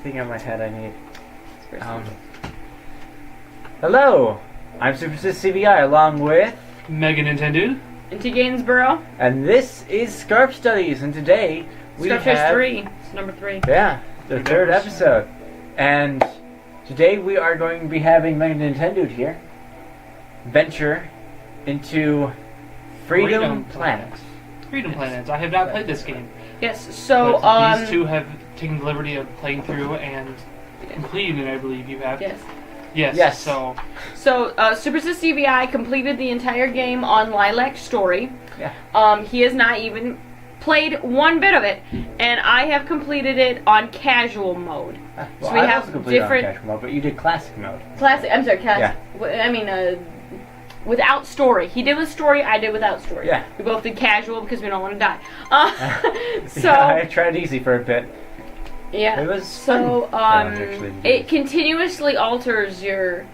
thing on my head I need. Hello! I'm supersysscvi along with Mega Nintendo. Into Gainsborough. and this is Scarf Studies, and today we Scarf have 3. It's number 3. yeah, the third episode. And today we are going to be having Mega Nintendo here venture into Freedom Planet. Freedom Planet. I have not played this game. Yes, so But these two have taken the liberty of playing through and completing it, I believe you have. Yes. Yes. So supersysscvi completed the entire game on Lilac's story. Yeah. He has not even played one bit of it, and I have completed it on casual mode. Well, So we I have also completed different- on casual mode, but you did classic mode. Classic. I'm sorry, classic. I mean, without story. He did with story. I did without story. Yeah. We both did casual because we don't want to die. So yeah, I tried easy for a bit. yeah. It was So fun. Actually, it continuously alters your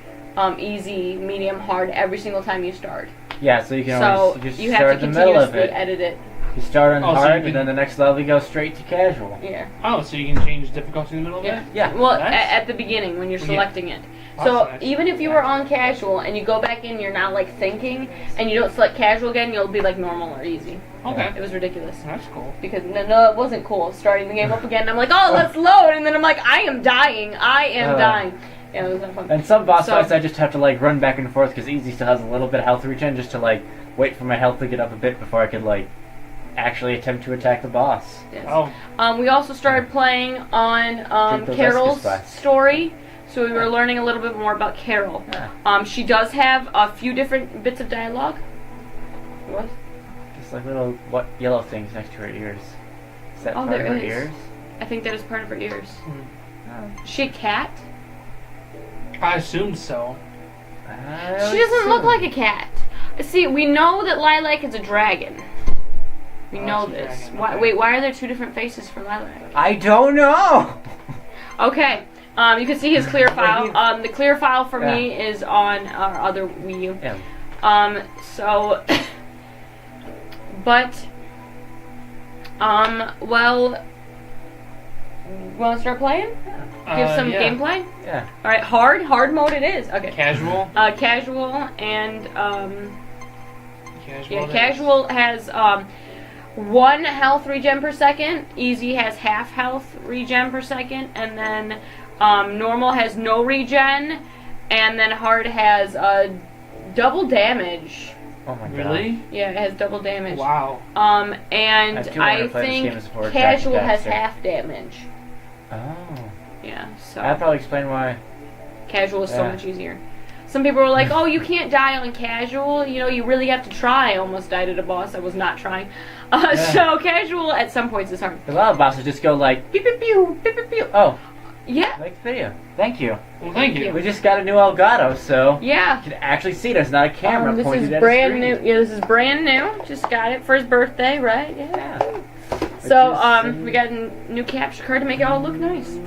easy, medium, hard every single time you start. Yeah, so you can So always just you start have to in the middle of continuously it. edit it. You start on Oh, so hard, you and can- then the next level you go straight to casual. Yeah. Oh, so you can change difficulty in the middle of Yeah. it? Yeah. Well, Nice. at the beginning when you're Yeah. selecting it. Oh, So that's nice. even if you were on casual and you go back in, you're not like thinking, and you don't select casual again, you'll be like normal or easy. Okay. It was ridiculous. That's cool. Because no, it wasn't cool. Starting the game up again, and I'm like, oh, let's load, and then I'm like, I am dying. dying. Yeah, it was not fun. And some boss So- fights I just have to like run back and forth because Easy still has a little bit of health regen just to like wait for my health to get up a bit before I could like actually attempt to attack the boss. Yes. Oh. We also started playing on Drink the Carol's Vescus class. story, so we were learning a little bit more about Carol. Yeah. She does have a few different bits of dialogue. What? Just like little yellow things next to her ears. Is that Oh, part there of her is. ears? I think that is part of her ears. Oh. Is she a cat? I assumed so. She doesn't look like a cat. See, we know that Lilac is a dragon. We Oh, know it's a this. dragon, Why? okay. Wait, why are there two different faces for Lilac? I don't know. Okay. You can see his clear Well, file. The clear file for Yeah. me is on our other Wii U. Yeah. So, but, well, want to start playing? Give some Yeah. gameplay? Yeah. Alright, hard mode it is. Okay. Casual. Casual and, Casual. yeah, it is. casual has, 1 health regen per second, easy has half health regen per second, and then, normal has no regen, and then hard has, double damage. Oh my god. Really? Yeah, it has double damage. Wow. And I do wanna I play this game think as a forward casual track has faster. half damage. Oh. Yeah, so That'd probably explain why. casual is so Yeah. much easier. Some people were like, oh, you can't die on casual, you know, you really have to try. I almost died at a boss, I was not trying. So casual at some points is hard. A lot of bosses just go like pew pew pew pew pew pew. Oh, Yeah, like the video. Thank you. Well, thank you. We just got a new Elgato, so yeah. you can actually see it. It's not a camera This pointed is at brand a new. screen. Yeah, this is brand new. Just got it for his birthday, right? Yeah. Yeah. So, Which is, we got a new capture card to make it all look nice.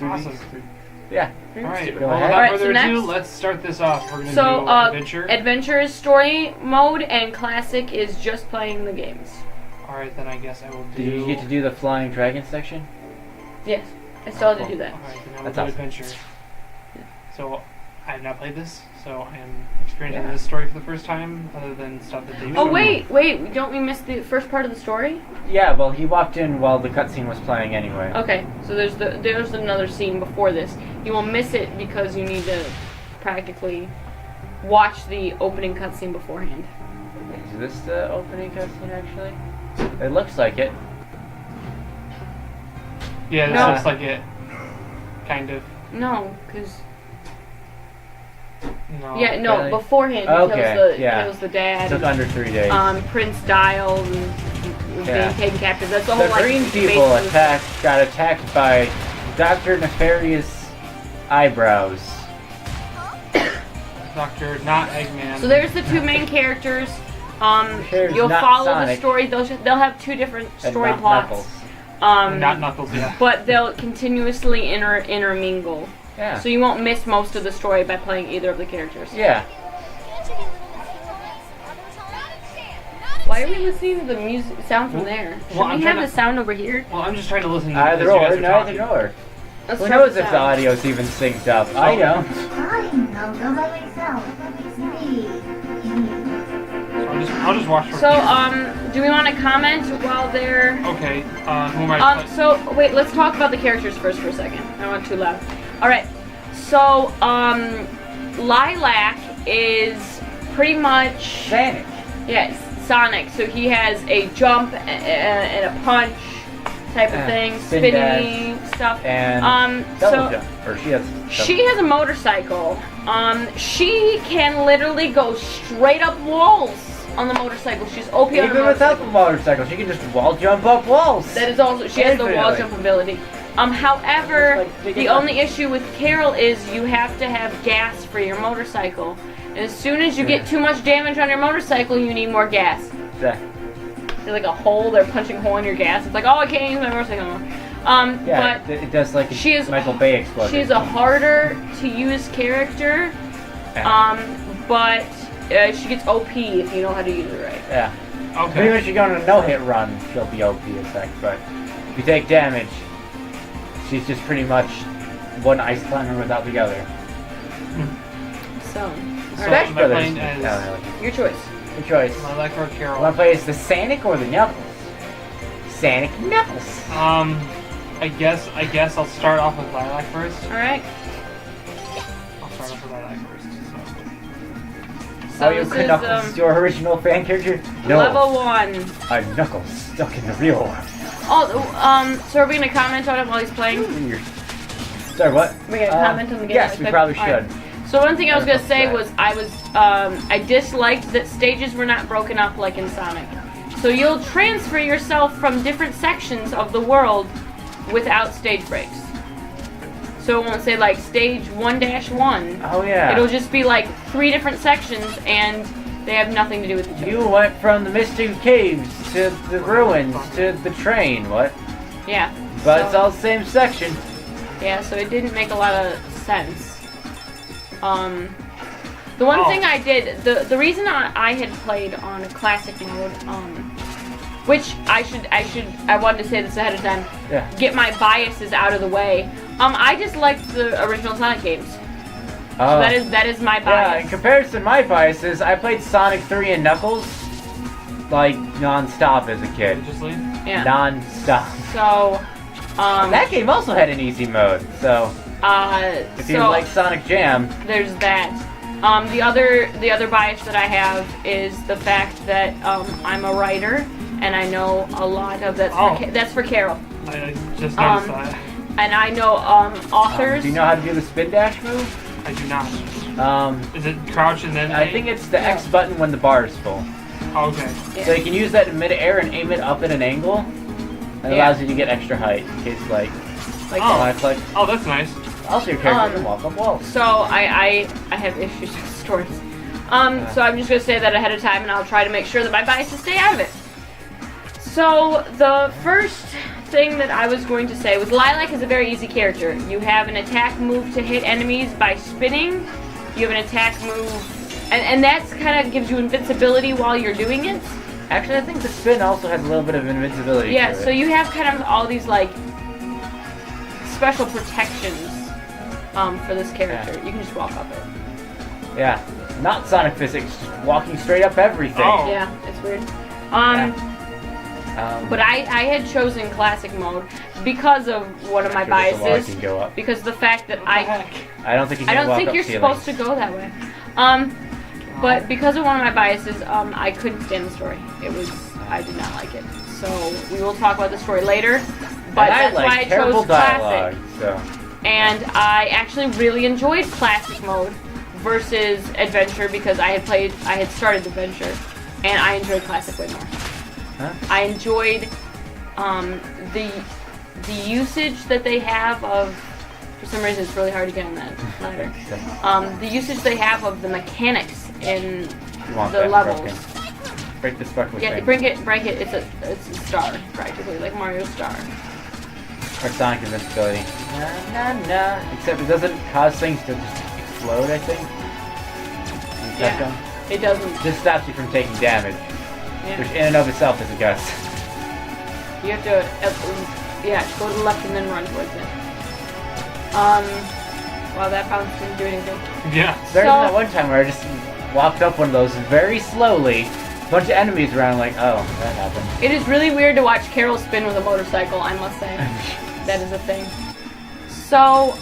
Awesome. Yeah. Alright, Go well, ahead. without Alright, further so ado, next- let's start this off. We're going to So, do adventure. Adventure is story mode, and classic is just playing the games. Alright, then I guess I will do... Did you get to do the flying dragon section? Yes, I still had to do that. Alright, then I will That's do awesome. adventure. So, I have not played this, so I am experiencing this story for the first time, other than stuff that they've Oh shown me. wait! Don't we miss the first part of the story? Yeah. Well, he walked in while the cutscene was playing anyway. Okay, so there's another scene before this. You will miss it because you need to practically watch the opening cutscene beforehand. Is this the opening cutscene actually? It looks like it. Yeah, this No. looks like it. Kind of. No, because No. yeah, no, really? beforehand he Okay, kills the dad. It took under 3 days. Prince Dial was Yeah. being taken captive. That's the the whole like green basis people of the- got attacked by Dr. Nefarious Eyebrows. Dr. Not Eggman. So there's the two main characters. Here's You'll not follow the Sonic. story. They'll have two different And story not plots. Knuckles. Not Knuckles, yeah. But they'll continuously intermingle. Yeah. So you won't miss most of the story by playing either of the characters. Yeah. Why are we listening to the music sound from there? Should Well, I'm we trying have to- the sound over here? Well, I'm just trying to listen as Either you guys or, are neither talking. nor. Let's Who start knows with if the sound. audio's even synced up? I don't. Fine, I'll go by myself. I'll just watch from So, here. do we want to comment while they're... Okay, who am I playing? So, wait, let's talk about the characters first for a second. I don't want too loud. Alright, so, Lilac is pretty much... Sonic. Yes, Sonic. So he has a jump and a punch type of thing, spin spinny stuff. And double so jump. Or she has. she has a motorcycle. She can literally go straight up walls on the motorcycle. She's OP on the Even without motorcycle. the motorcycle, she can just wall jump up walls. That is also, she has the wall Infinitely. jump ability. However, Just like digging the up. only issue with Carol is you have to have gas for your motorcycle. And as soon as you get too much damage on your motorcycle, you need more gas. Yeah. There's like a hole, they're punching a hole in your gas. It's like, oh, I can't use my motorcycle anymore. Yeah, But it does like she is- Michael Bay explosion. she's a harder to use character. But she gets OP if you know how to use it right. Yeah. Okay. Pretty much you go on a no-hit run, she'll be OP effect, but if you take damage, she's just pretty much one ice climber without the other. So, So Smash am I Brothers. playing as your choice. Your choice. Lilac or You Carol? want to play as the Sonic or the Knuckles? Sonic Knuckles. I guess I'll start off with Lilac first. Alright. I'll start off with Lilac first. So Oh, you this is Knuckles, your original fan character? No, level 1. I'm Knuckles, stuck in the real one. Oh, so are we gonna comment on it while he's playing? Weird. Sorry, what? We're gonna comment on the game. Yes, really we quick? probably Alright. should. So one thing I was gonna say What's was I disliked that stages were not broken up like in Sonic. So you'll transfer yourself from different sections of the world without stage breaks. So it won't say like stage 1-1. Oh yeah. It'll just be like 3 different sections and they have nothing to do with each other. You went from the Mystic Caves to the ruins to the train, what? Yeah. But so, it's all the same section. Yeah, so it didn't make a lot of sense. The one thing I did, the reason I had played on classic mode, which I wanted to say this ahead of time, Yeah. get my biases out of the way. I just liked the original Sonic games. Oh. So that is my Yeah, in bias. comparison to my biases, I played Sonic 3 and Knuckles like non-stop as a kid. Religiously. Yeah. Non-stop. So, That game also had an easy mode, so if you so like Sonic Jam, there's that. The other bias that I have is the fact that I'm a writer and I know a lot of that's for Carol. I just noticed that. And I know authors. do you know how to do the spin dash move? I do not. Is it crouch and then? I think it's the X button when the bar is full. Oh, okay. Yeah. So you can use that in mid-air and aim it up at an angle. It Yeah. allows you to get extra height in case like Oh. when I play. Oh, that's nice. Also, your character can walk up walls. So I have issues with stories. So I'm just gonna say that ahead of time, and I'll try to make sure that my biases stay out of it. So the first thing that I was going to say was Lilac is a very easy character. You have an attack move to hit enemies by spinning. You have an attack move, and that's kind of gives you invincibility while you're doing it. Actually, I think the spin also has a little bit of invincibility. Yeah, to it. so you have kind of all these like special protections for this character. You can just walk up it. Yeah, not Sonic physics, just walking straight up everything. Oh. Yeah, it's weird. But I had chosen classic mode because of one of my Sure, there's a wall I biases. can go up. Because the fact that I don't think you I can don't walk think up you're ceilings. supposed to go that way. But because of one of my biases, I couldn't stand the story. I did not like it. So we will talk about the story later. But And I that's like why I terrible chose classic. dialogue, so. And I actually really enjoyed classic mode versus adventure because I had started adventure, and I enjoyed classic way more. Huh? I enjoyed the usage that they have of. For some reason, it's really hard to get on that ladder. The usage they have of the mechanics in You want the that levels. broken. Break the sparkly Yeah, thing. break it. It's a star practically, like Mario's star. Or Sonic invincibility. Na. Except it doesn't cause things to just explode, I think. When you touch Yeah. them. It doesn't. It just stops you from taking damage, which Yeah. in and of itself is a gust. You have to. Go to the left and then run towards it. Well, that bounce didn't do anything. Yeah. There's So- that one time where I just walked up one of those very slowly. A bunch of enemies around, like, oh, that happened. It is really weird to watch Carol spin with a motorcycle, I must say. That is a thing. So,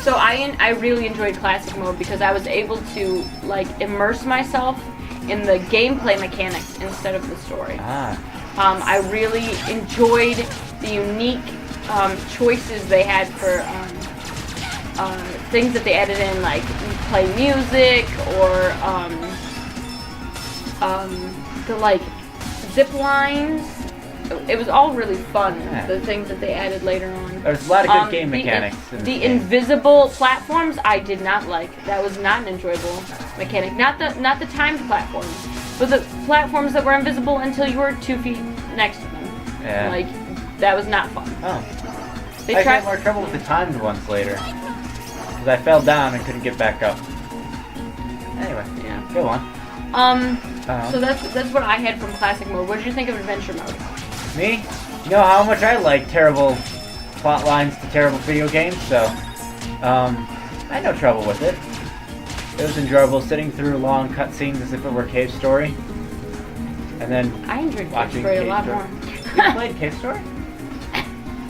so I really enjoyed classic mode because I was able to, like, immerse myself in the gameplay mechanics instead of the story. Ah. I really enjoyed the unique choices they had for things that they added in, like play music or the like zip lines. It was all really fun. Yeah. The things that they added later on. There's a lot of good game the- mechanics. in The this game. invisible platforms I did not like. That was not an enjoyable mechanic. Not the timed platforms, but the platforms that were invisible until you were 2 feet next to them. Yeah. Like that was not fun. Oh. They I tried. had more trouble with the timed ones later. Because I fell down and couldn't get back up. Anyway, Yeah. go on. So that's what I had from classic mode. What did you think of adventure mode? Me? You know how much I like terrible plot lines to terrible video games, so I had no trouble with it. It was enjoyable sitting through long cutscenes as if it were Cave Story. And then I enjoyed Cave watching Story a Cave lot Story. more. You played Cave Story?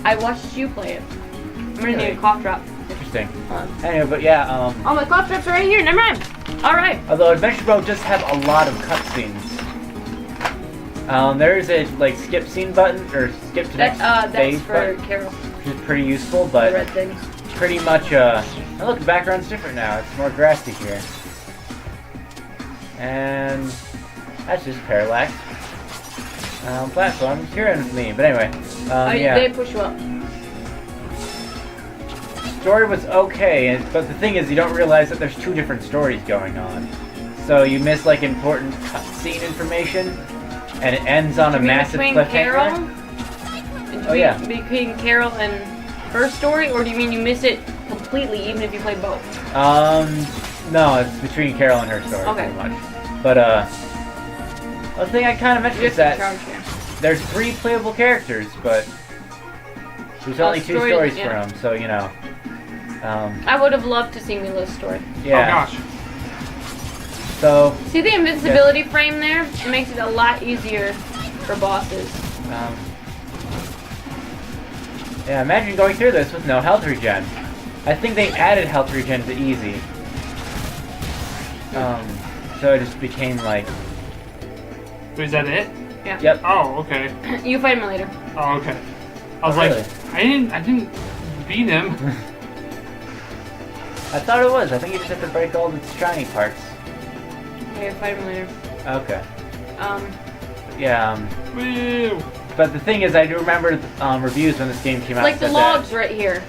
I watched you play it. I'm gonna need Really? a cough drop. Interesting. Hold on. Anyway, but yeah, Oh, my cough drops are right here. Never mind. All right. although Adventure Mode does have a lot of cutscenes. There is a like skip scene button or skip to next That's phase for button, Carol. which is pretty useful, The but red things. pretty much oh look, the background's different now. It's more grassy here. And that's just parallax. Platforms here with me, but anyway, yeah. They push you up. Story was okay, but the thing is, you don't realize that there's two different stories going on. So you miss like important cutscene information, and it ends on a You mean massive between cliffhanger. Carol? Yeah. Between Carol and her story, or do you mean you miss it completely, even if you play both? No, it's between Carol and her story, Okay. pretty much. But one thing I kind of mentioned is that there's 3 playable characters, but there's only 2 stories, stories yeah. for them, so you know. I would have loved to see Mila's story. Yeah. Oh gosh. So, See the invisibility frame there? It makes it a lot easier for bosses. yeah, imagine going through this with no health regen. I think they added health regen to easy. So it just became like, Wait, is that it? yep. Oh, okay. You fight him later. Oh, okay. I was Oh, like, really? I didn't beat him. I thought it was. I think you just have to break all the shiny parts. Okay, fight him later. Okay. Um, Yeah, Woo! but the thing is, I do remember reviews when this game came out. like the said logs right here.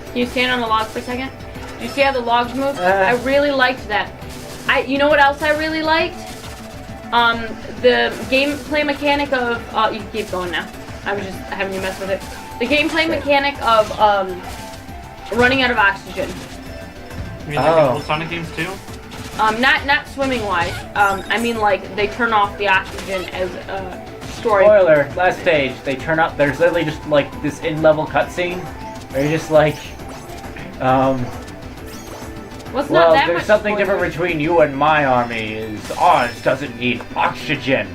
Can you stand on the logs for a second? Do you see how the logs move? I really liked that. You know what else I really liked? The gameplay mechanic of you can keep going now. I was just having you mess with it. The gameplay mechanic of running out of oxygen. You mean like the old Sonic games too? Not swimming wise. I mean like they turn off the oxygen as story. Spoiler, last stage, they turn up, there's literally just like this in-level cutscene where you're just like, What's well, not that there's much something spoiler? different between you and my army is ours doesn't need oxygen.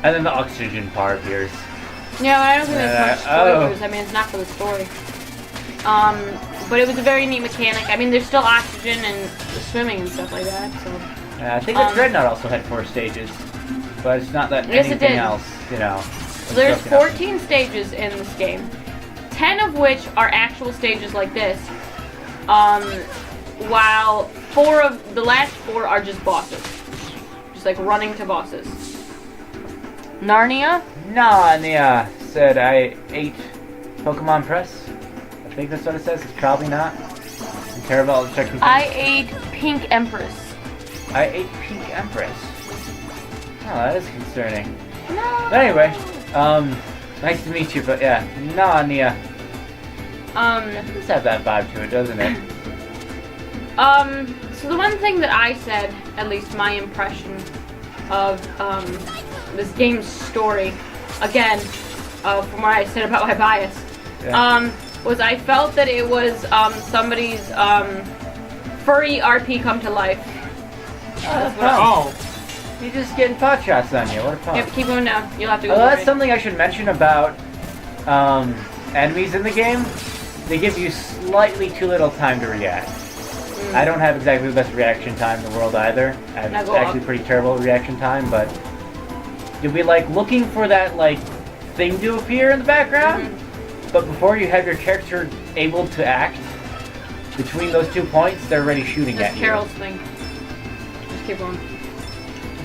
And then the oxygen part appears. Yeah, but I don't think there's much oh. spoilers. I mean, it's not for the story. But it was a very neat mechanic. I mean, there's still oxygen and swimming and stuff like that. So I think the Dreadnought also had 4 stages, but it's not that Yes, it anything did. else, you know. was there's broken up. 14 stages in this game, 10 of which are actual stages like this. While the last 4 are just bosses, just like running to bosses. Narnia. Narnia said I ate Pokemon Press. I think that's what it says. It's probably not. I'm terrible at checking. I ate Pink Empress. I ate Pink Empress. Oh, that is concerning. No. But anyway, nice to meet you. But yeah, Narnia. It does have that vibe to it, doesn't it? So the one thing that I said, at least my impression of this game's story, again, from what I said about my bias, Yeah. Was I felt that it was somebody's furry RP come to life. That's what fun. Oh, He's just getting pot shots on you. What a fun. Yep, keep going down. You'll have to go. Oh, that's right. something I should mention about enemies in the game. They give you slightly too little time to react. I don't have exactly the best reaction time in the world either. I have Now go actually up. pretty terrible reaction time, but you'll be like looking for that like thing to appear in the background, but before you have your character able to act, between those 2 points, they're already shooting That's at Carol's thing. Just keep going. you.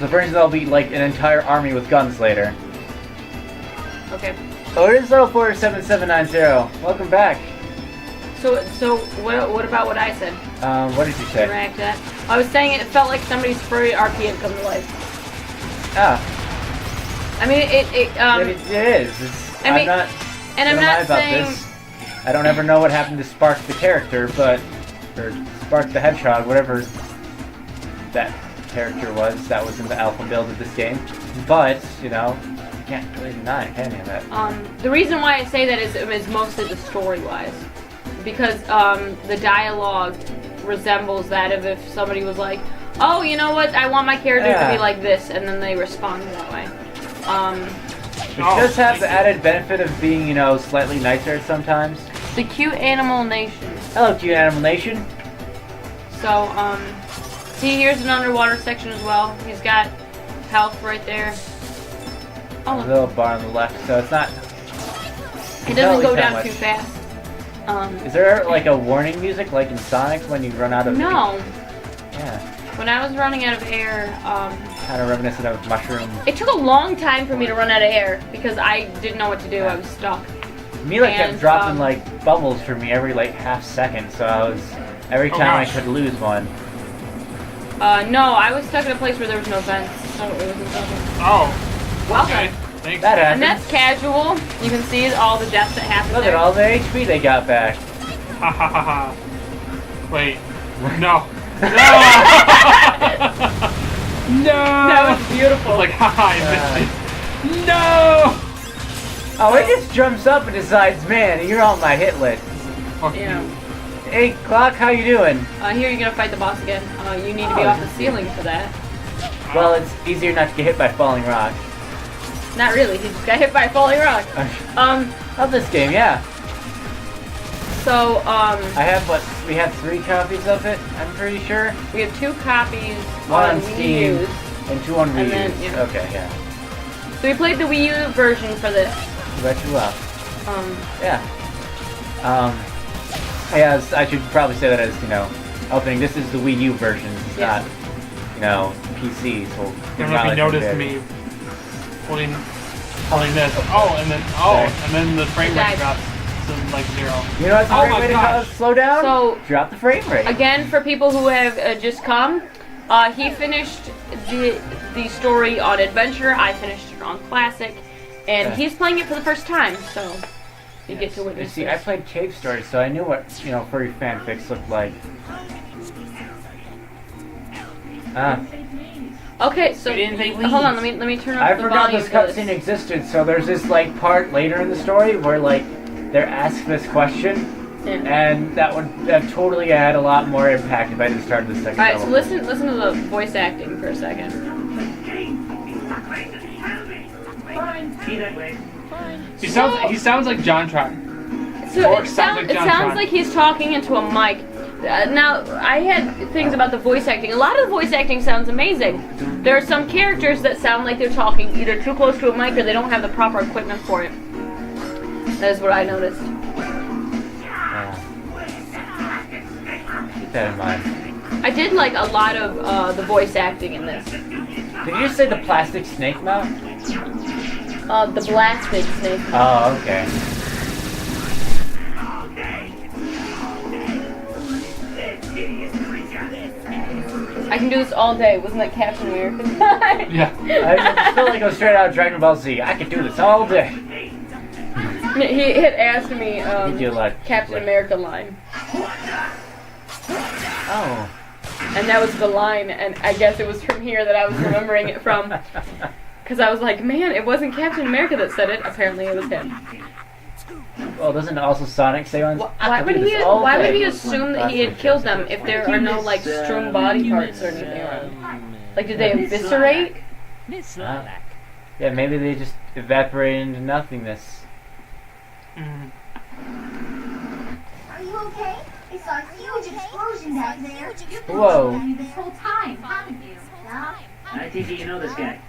So for instance, there'll be like an entire army with guns later. Okay. Oh, it is 047790. Welcome back. So what about what I said? What did you say? React to that. I was saying it felt like somebody's furry RP had come to life. Ah, I mean, it is. It's, I mean, I'm not. and I'm gonna lie not about saying. this. I don't ever know what happened to Spark the character, or Spark the Hedgehog, whatever that character was that was in the alpha build of this game. But you know, you can't really deny it, can you? That. The reason why I say that is mostly the story-wise, because the dialogue resembles that of if somebody was like, "Oh, you know what? I want my character to be like this," and then they respond that way. Which does have the added benefit of being, you know, slightly nicer sometimes. The cute animal nation. Hello, cute animal nation. So, see, here's an underwater section as well. He's got health right there. A Oh, little bar on the left, so it's not. it doesn't go Tell down me too how fast. Is there like a warning music like in Sonic when you run out of? No. Yeah. When I was running out of air, Kind of reminiscent of Mushroom. it took a long time for me to run out of air because I didn't know what to do. I was stuck. Mila kept And, dropping like bubbles for me every like half second, so I was every time I gosh. could lose one. No, I was stuck in a place where there was no vents, so it wasn't something. oh, Welcome. okay. Thanks. That And happened. that's casual. You can see all the deaths that happened Look there. at all the HP they got back. Ha ha ha ha. Wait. No. No. No. That was beautiful. I was like, haha, I missed it. No. Oh, it just jumps up and decides, man, you're on my hit list. Fuck Yeah. you. Hey, Clock, how you doing? Here you're gonna fight the boss again. You need to be Oh. off the ceiling for that. Well, it's easier not to get hit by falling rocks. Not really. He just got hit by a falling rock. Love this game, yeah. So I have we have 3 copies of it, I'm pretty sure. we have 2 copies One on Wii Steam U's. and 2 on Wii And then, U's. yeah. Okay, yeah. So we played the Wii U version for this. Bet you will. Yeah. Yeah, I should probably say that as, you know, opening. This is the Wii U version. It's Yeah. not, you know, PC. So I don't know if you noticed me holding this. And then the frame Died. rate drops to like 0. You know what's a Oh great my way to gosh. slow down? So Drop the frame rate. again, for people who have just come, he finished the story on Adventure. I finished it on Classic, and Yeah. he's playing it for the first time. So you get to You witness see, I this. played Cave Story, so I knew what, you know, furry fanfics looked like. Okay, so We didn't think hold on. leads. Let me turn up I the forgot volume this for cutscene existed, so there's this, like, part later in the story where, like, they're asked this question, Yeah. and that would have totally had a lot more impact if I just started the second All right, so level. listen to the voice acting for a second. He sounds like John Trot. So Fork it sounds like John sounds Tron. like he's talking into a mic. Now, I had things about the voice acting. A lot of the voice acting sounds amazing. There are some characters that sound like they're talking either too close to a mic or they don't have the proper equipment for it. That is what I noticed. Yeah. Keep that in mind. I did like a lot of the voice acting in this. Did you say the plastic snake mount? The blasted snake. Oh, okay. I can do this all day. Wasn't that Captain America? Yeah. I feel like go straight out of Dragon Ball Z. I could do this all day. He had asked me You do like Captain America line. Oh. And that was the line, and I guess it was from here that I was remembering it from. Because I was like, man, it wasn't Captain America that said it. Apparently it was him. Well, doesn't also Sonic say on? Why would he? Why would he assume that he had killed them if there are no like strewn body parts or anything around? Like, did they eviscerate? Yeah, maybe they just evaporated into nothingness. Mm. Are you okay? I saw a huge explosion back there. Whoa. This whole time, haven't you? Yeah. I take it you know this guy.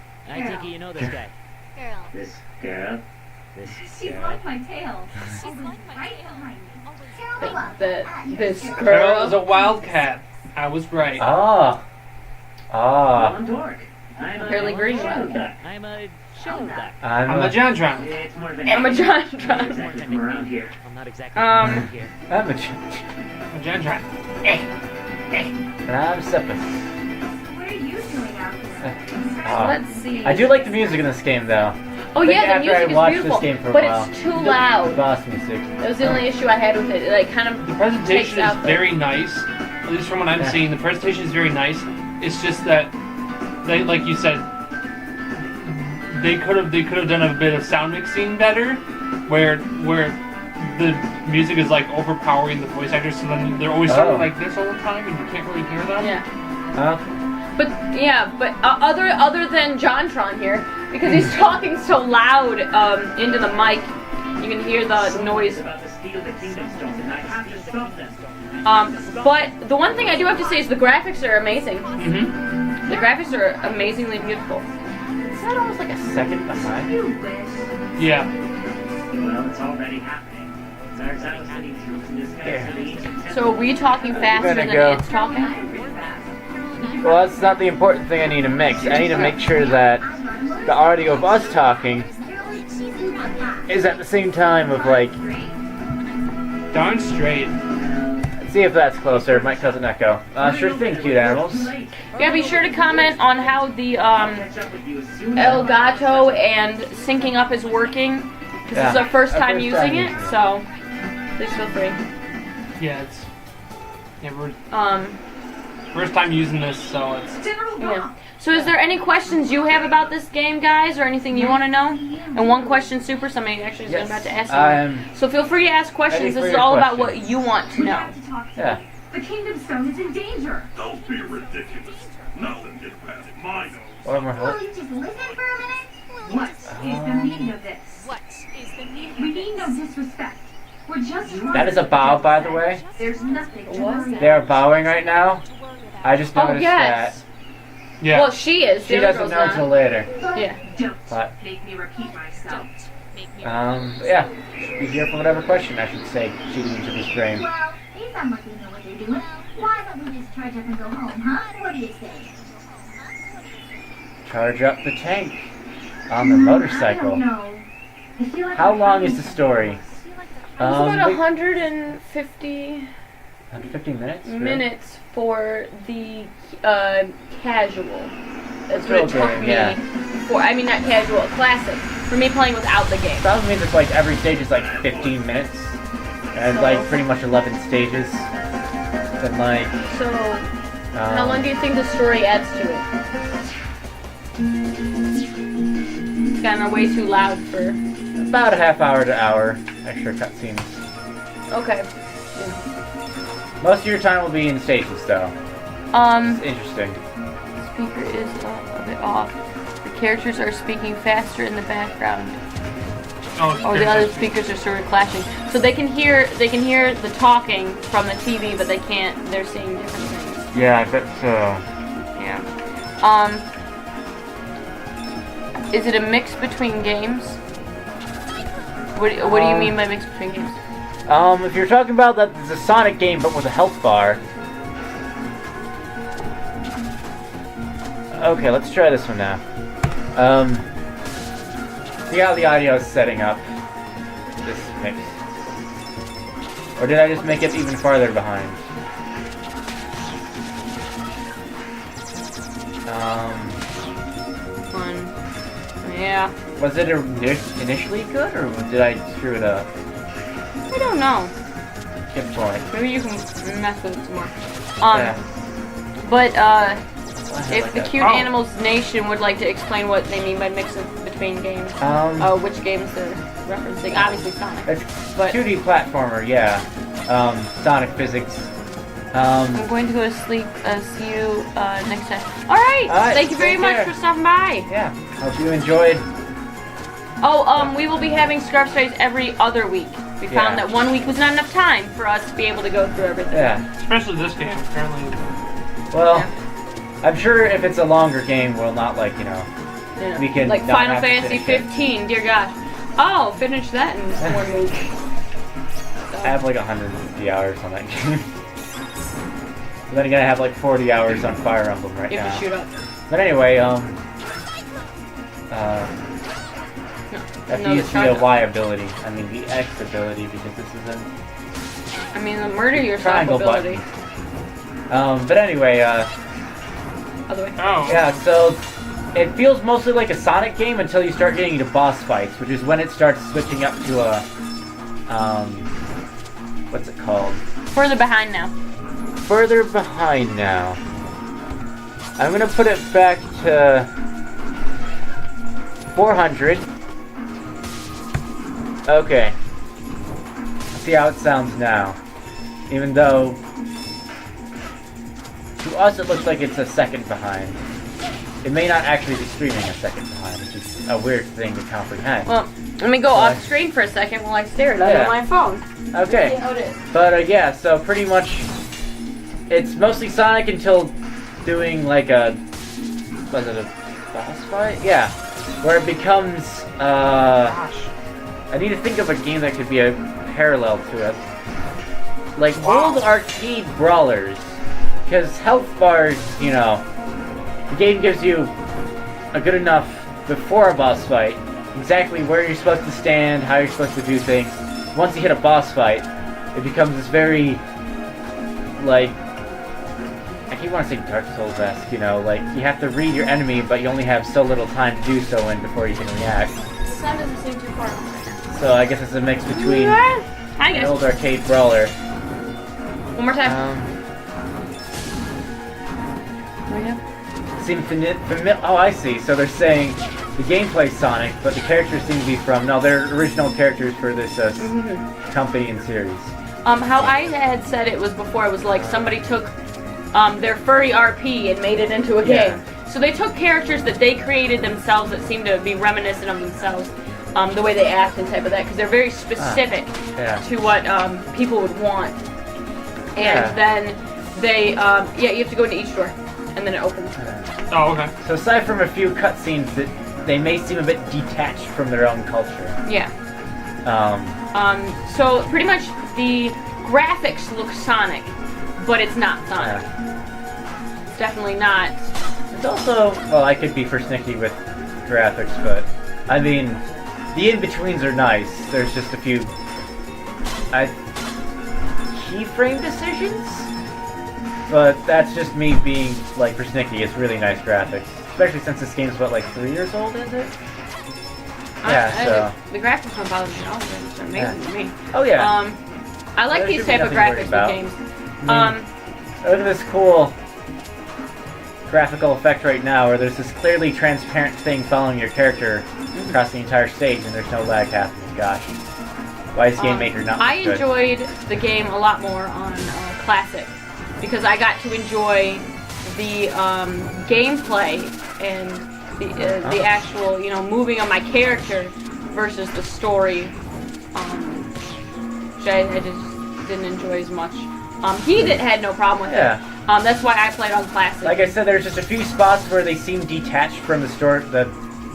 Girl. This girl. This She's girl. like my tail. She's right behind me. Like this Carol is girl. a wildcat. I was right. Ah. Ah. I'm Dork. I'm a Apparently green shadow one. duck. I'm a shadow duck. I'm a Jontron. It's more of an I'm a Not Jontron. exactly from around here. I'm not exactly Um, here. I'm a I'm a Jontron. and I'm Sepus. What are you doing out there? Ah. Let's see. I do like the music in this game, though. Oh I think yeah, the after music I is watched beautiful, this game for a but while, it's too loud. Boss music. That was the only issue I had with it. It like kind of The presentation takes is out the- very nice. At least from what I'm Yeah. seeing, the presentation is very nice. It's just that they, like you said, they could have done a bit of sound mixing better, where the music is like overpowering the voice actors, so then they're always sort Oh. of like this all the time, and you can't really hear them. Yeah. Huh? But other than Jontron here, because he's talking so loud into the mic, you can hear the noise. About to steal the kingdom stones, and I have to stop them. But the one thing I do have to say is the graphics are amazing. Mm-hmm. The graphics are amazingly beautiful. Is that almost like a second behind? You wish. Yeah. Well, it's already happening. Zarza's heading through this guy to the ancient temple. So are we talking faster gonna than go. it's talking? Well, that's not the important thing I need to mix. I need to make sure that the audio of us talking is at the same time of like. Darn straight. Let's see if that's closer. Might cause an echo. Sure thing, cute animals. Yeah, be sure to comment on how the Catch up with you as soon as Elgato and syncing up is working. Because this is our first time using it, so please feel free. Yeah, we're first time using this, so it's. Yeah. So is there any questions you have about this game, guys, or anything you want to know? And one question, Super, somebody actually is about to ask you. So feel free to ask questions. ready for This is your all about what questions. you want to know. Yeah. The Kingdom Stone is in danger. Don't be ridiculous. Nothing gets past my nose. Or more Will hope. you just listen for a minute? What What is the meaning of this? What is the meaning We of mean this? no disrespect. We're just trying That is a to bow, protect by the them. way. There's nothing to What? worry They are about. bowing right now. To worry about. I just Oh, noticed yes. Yeah. Well, she is. that. She The other doesn't girl's know until not. later. Yeah. Don't But, make me repeat myself. Make me yeah. Be here for whatever question I should say shooting into this frame. Well, they sound like they know what they're doing. Why don't we just charge up and go home, huh? What do you say? Charge up the tank on the I motorcycle. don't know. I feel like How we're long is having the some story? It's about we- 150 15 minutes? Really? minutes for the casual. That's what Real it took game, me yeah. for. I mean, not casual, classic. For me playing without the game. Probably means it's like every stage is like 15 minutes. And like pretty much 11 stages. And like, So, how long do you think the story adds to it? It's kind of way too loud for. about a half hour to hour extra cutscenes. Okay. Most of your time will be in stages though. It's interesting. Speaker is a bit off. The characters are speaking faster in the background. Oh, the other speakers are sort of clashing. So they can hear the talking from the TV, but they can't. They're seeing different things. Yeah, I bet so. Yeah. Is it a mix between games? What do you mean by mix between games? If you're talking about that, it's a Sonic game but with a health bar. Okay, let's try this one now. See how the audio is setting up this mix. Or did I just make it even farther behind? Yeah. Was it initially good or did I screw it up? I don't know. Good point. Maybe you can mess with it some more. Yeah. But I if like the that. Cute Animals Nation would like to explain what they mean by mixing between main games. Which games they're referencing? Obviously Sonic. It's But 2D platformer, yeah. Sonic physics. I'm going to go to sleep. See you next time. All right. Alright, Thank you very take much care. for stopping by. Yeah. Hope you enjoyed. Oh, we will be having Scarf Studies every other week. We found Yeah. that 1 week was not enough time for us to be able to go through everything. Yeah. Especially this game, apparently. Well, Yeah. I'm sure if it's a longer game, we'll not like Yeah. we can like not Final have to Fantasy finish it. 15. Dear gosh. Oh, finish that in 1 week. I have like 150 hours on that game. But then again, I have like 40 hours on Fire Emblem right You have now. to shoot up. But anyway, No, F is the the charge- Y ability. I mean the X ability because this is a I mean, the murder yourself triangle ability. button. But anyway, Other way. Oh. yeah, so it feels mostly like a Sonic game until you start getting into boss fights, which is when it starts switching up to a, what's it called? Further behind now. Further behind now. I'm gonna put it back to 400. Okay. See how it sounds now. Even though to us it looks like it's a second behind. It may not actually be streaming a second behind, which is a weird thing to comprehend. Well, let me go off screen for a second while I stare at it Yeah. on my phone. Okay. See how it is. But yeah, so pretty much it's mostly Sonic until doing like a, was it a boss fight? Yeah, where it becomes Gosh. I need to think of a game that could be a parallel to it, like old arcade brawlers, because health bars, the game gives you a good enough before a boss fight, exactly where you're supposed to stand, how you're supposed to do things. Once you hit a boss fight, it becomes this very, like, I keep wanting to say Dark Souls-esque, like, you have to read your enemy, but you only have so little time to do so in before you can react. The sound doesn't seem too far. So I guess it's a mix between Hi an guys. old arcade brawler. One more time. Seem oh, I see. So they're saying the gameplay's Sonic, but the characters seem to be from, no, they're original characters for this company and series. How I had said it was before, it was like somebody took their furry RP and made it into a Yeah. game. So they took characters that they created themselves that seem to be reminiscent of themselves, the way they act and type of that, because they're very specific Yeah. to what people would want. And Yeah. then they, you have to go into each door, and then it opens. Oh, okay. So aside from a few cutscenes that they may seem a bit detached from their own culture. Yeah. Um, So pretty much the graphics look Sonic, but it's not Sonic. It's definitely not. It's also, well, I could be persnickety with graphics, but I mean, the in-betweens are nice. There's just a few keyframe decisions, but that's just me being like persnickety. It's really nice graphics, especially since this game's what, like 3 years old, is it? Yeah. The graphics don't bother me at all. They're amazing to me. Oh yeah. I like There these should be type of nothing to worry graphics about. with games. I mean, look at this cool graphical effect right now, where there's this clearly transparent thing following your character across the entire stage, and there's no lag happening. Gosh, why is Game Maker not I good? enjoyed the game a lot more on Classic because I got to enjoy the gameplay and the actual, moving of my character versus the story, which I just didn't enjoy as much. Had no problem with it. That's why I played on Classic. Like I said, there's just a few spots where they seem detached from the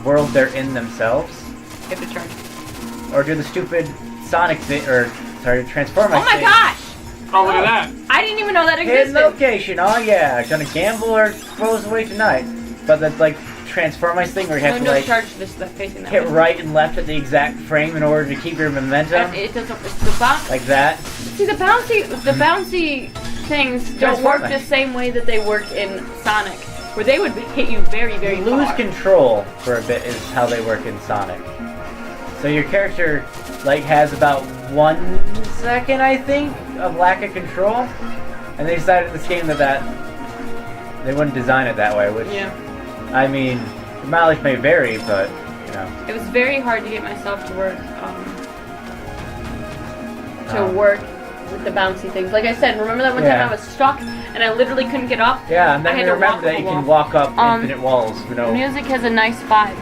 world they're in themselves, Get the charge. or do the stupid Sonic thing, Transformers. Oh my gosh! Oh, look at that. I didn't even know that Hidden existed. location. Oh yeah, gonna gamble or throws away tonight. But that's like Transformers thing where you have to No like charge this stuff facing that hit way. right and left at the exact frame in order to keep your momentum, It doesn't. It's the box. like that. See, the bouncy things don't work the same way that they work in Sonic, where they would hit you very, very You lose far. control for a bit is how they work in Sonic. So your character like has about 1 second, I think, of lack of control, and they decided in this game that they wouldn't design it that way. Which, Yeah. I mean, the mileage may vary, but know. It was very hard to get myself to work with the bouncy things. Like I said, remember that one time I was stuck and I literally couldn't get up? Yeah, and then I had you to walk remember that up you a can wall. walk up infinite walls. You know. The music has a nice vibe.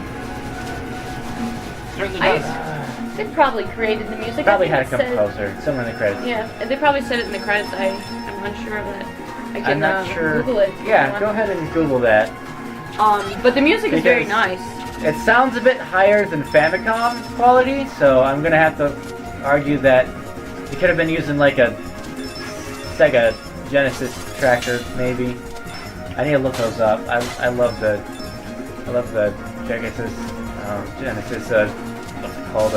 Certainly I- does. They probably created the music. Probably I had a think it said- composer somewhere in the credits. Yeah, and they probably said it in the credits. I'm unsure of that. I can I'm not sure. Google it. if you Yeah, want. go ahead and Google that. But the music is very Because- nice. It sounds a bit higher than Famicom quality, so I'm gonna have to argue that it could have been using like a Sega Genesis tracker, maybe. I need to look those up. I love the Genesis what's it called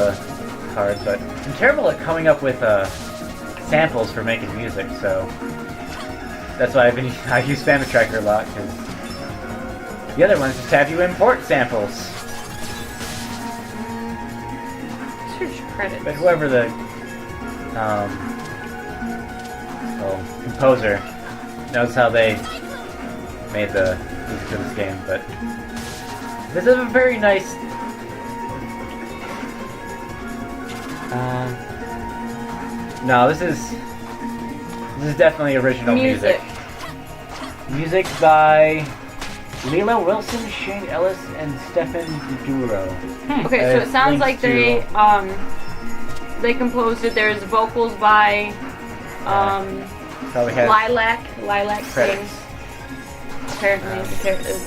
cards, but I'm terrible at coming up with samples for making music, so that's why I use Famitracker a lot, because the other ones just have you import samples. Search credits. But whoever the composer knows how they made the music for this game, but this is a very nice no, this is definitely original music. Music by Leela Wilson, Shane Ellis, and Stefan Duro. Okay, so it sounds like they composed it. There's vocals by Probably has Lilac credits. sings. Apparently,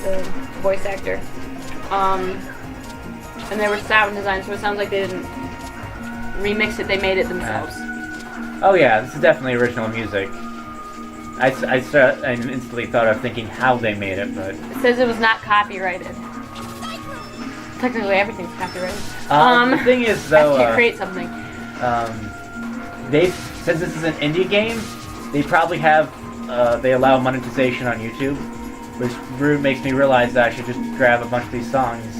the voice actor. And there was sound design, so it sounds like they didn't remix it; they made it themselves. Oh yeah, this is definitely original music. I instantly thought of thinking how they made it, but It says it was not copyrighted. Technically, everything's copyrighted. the thing is though, I can't create something. since this is an indie game, they probably have they allow monetization on YouTube, which makes me realize that I should just grab a bunch of these songs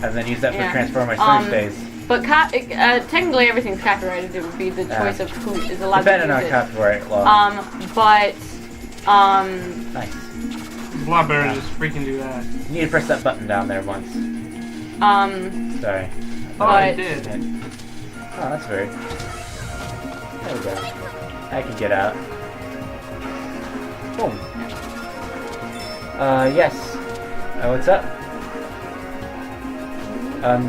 and then use that for Transformers Thursdays. But technically, everything's copyrighted. It would be the choice of who is allowed Depending to on use it. copyright law. Nice. It's a lot better to just freaking do that. You need to press that button down there once. Sorry. Oh, I did. Oh, that's very... There we go. I can get out. Boom. Yes. What's up?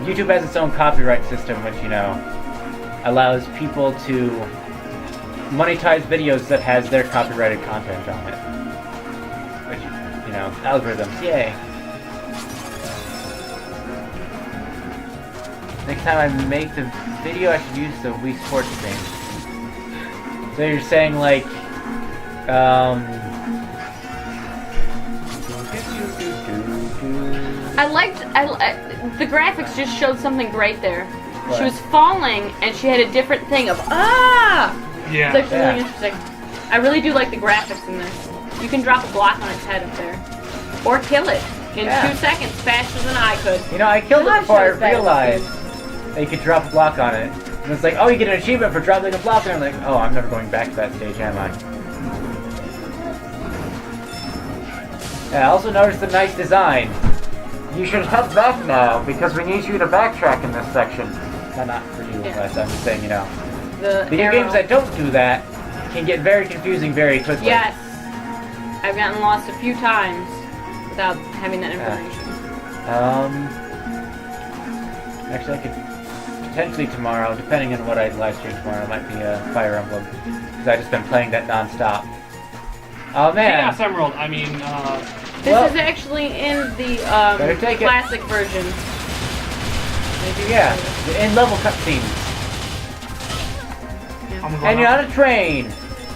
YouTube has its own copyright system, which, allows people to monetize videos that has their copyrighted content on it. Which, algorithms, yay. Next time I make the video, I should use the Wii Sports thing. So you're saying, like, the graphics just showed something great there. What? She was falling, and she had a different thing of Yeah. It's actually really interesting. I really do like the graphics in this. You can drop a block on its head up there, or kill it in 2 seconds faster than I could. I killed it Not before I sure if that was realized that you could drop a block on it. And it's like, oh, you get an achievement for dropping a block, and I'm like, oh, I'm never going back to that stage, am I? Yeah, I also noticed the nice design. You should head back now, because we need you to backtrack in this section. No, not for you, Yeah. but I'm just saying, The video arrow. games that don't do that can get very confusing very quickly. Yes, I've gotten lost a few times without having that information. Actually, I could potentially tomorrow, depending on what I live stream tomorrow, it might be Fire Emblem, because I've just been playing that non-stop. Oh man! Chaos Emerald. I mean, This Well- is actually in the Better take it. classic version. Yeah, the in-level cutscenes. And you're on a train!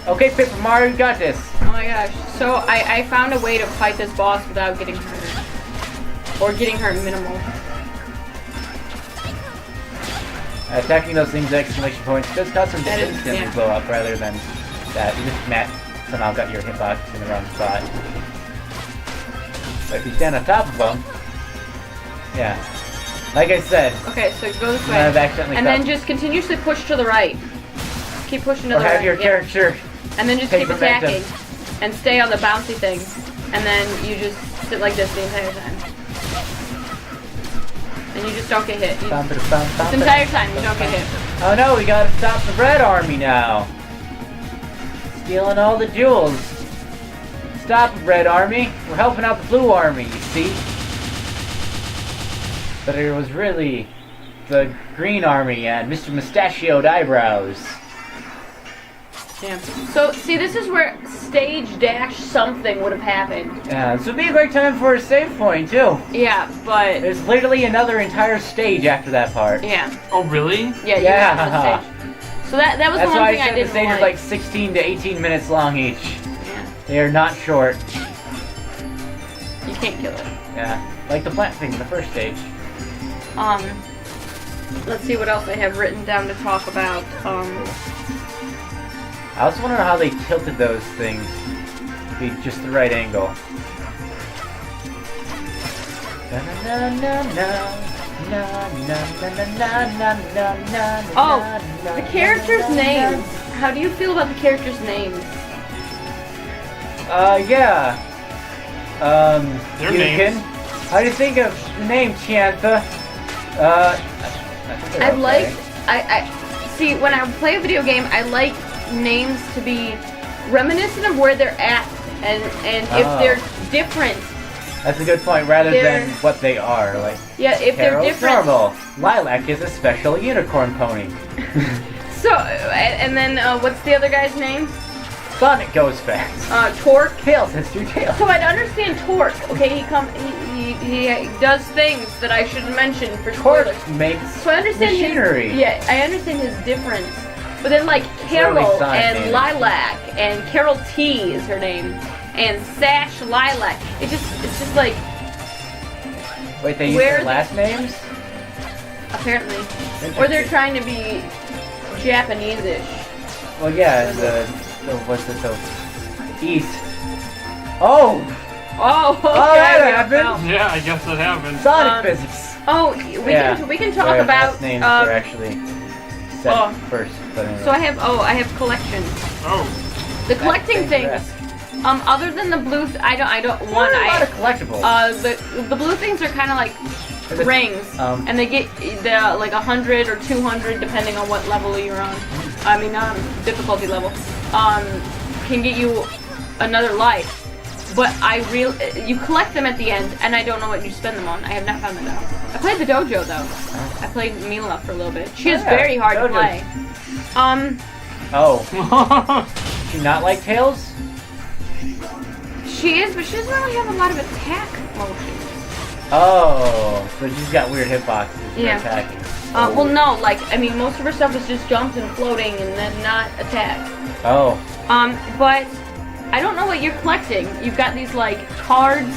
Okay, Paper Mario, you got this! Oh my gosh. So I found a way to fight this boss without getting hurt. Or getting hurt minimal. Attacking those things at exclamation points does cause them to That is- instantly yeah. blow up rather than that. Even if Matt somehow got your hitbox in the wrong spot. But if you stand on top of them, yeah. Like I said, Okay, so go this you way. might have accidentally And then stopped- just continuously push to the right. Keep pushing to or the have right. your yeah. character. And then just take keep momentum. attacking. And stay on the bouncy thing. And then you just sit like this the entire time. and you just don't get hit. Bum, bum, bum, This bum, entire time, you don't get hit. Oh no, we gotta stop the red army now. Stealing all the jewels. Stop it, red army. We're helping out the blue army, you see? But it was really the green army and Mr. Mustachioed Eyebrows. Yeah. So, see, this is where stage dash something would have happened. Yeah, this would be a great time for a save point, too. Yeah, but... There's literally another entire stage after that part. Yeah. Oh, really? Yeah, you Yeah. have the stage. So that was That's the one why I thing I said the didn't stage like. is like 16 to 18 minutes long each. Yeah. They are not short. You can't kill it. Yeah, like the plant thing in the first stage. Let's see what else I have written down to talk about. I also want to know how they tilted those things to be just the right angle. Oh, the characters' names. How do you feel about the characters' names? Yeah. Their Yukin. names. How do you think of the name, Chiantha? I think they're I okay. like. I see when I play a video game, I like names to be reminiscent of where they're at, and if Oh. they're different. That's a good point, rather They're- than what they are. Like, Yeah, if they're Carol's different. normal. Lilac is a special unicorn pony. So, and then what's the other guy's name? Sonic goes fast. Torque. Tails has two tails. So I'd understand Torque. Okay, he does things that I shouldn't mention for Torque spoilers. makes So I understand machinery. Yeah, I understand his difference. But then like really Carol Sonic and named. Lilac and Carol T is her name, and Sash Lilac. It's just like Wait, they use Where their the- last names? apparently, or they're trying to be Japanese-ish. Well, yeah, what's the East. Oh! Oh, okay. that we happened. don't know. Yeah, I guess that happened. Sonic Um, physics! Oh, Yeah. we can talk Sorry, about. last names are actually set oh. first. But anyway. So I have collections. Oh. The collecting things things. are Other than the blue, I don't There want. are a lot of collectibles. The blue things are kind of like Is it- rings, and they get the like 100 or 200 depending on what level you're on. I mean, difficulty level. Can get you another life, but you collect them at the end, and I don't know what you spend them on. I have not found that out. I played the dojo though. I played Mila for a little bit. She is yeah, very hard to dojo. play. Oh, do you not like Tails? She is, but she doesn't really have a lot of attack motions. Oh, so she's got weird hitboxes for Yeah. attacking. Well, no, like, I mean, most of her stuff is just jumped and floating and then not attack. Oh, But I don't know what you're collecting. You've got these, like, cards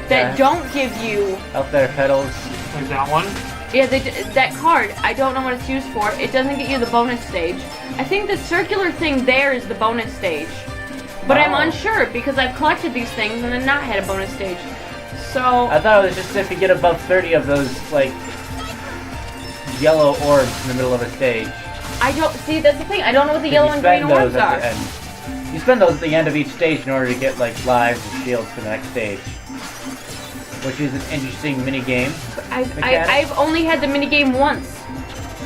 that Yeah. don't give you... out there, pedals. Like that one? Yeah, that card, I don't know what it's used for. It doesn't get you the bonus stage. I think the circular thing there is the bonus stage. But I'm Oh. unsure because I've collected these things and then not had a bonus stage. So... I thought it was just if you get above 30 of those, like, yellow orbs in the middle of a stage. I don't... See, that's the thing. I don't know what the Then yellow you and green spend those orbs at are. the end. You spend those at the end of each stage in order to get, like, lives and shields for the next stage. Which is an interesting mini game. I've only had the minigame once.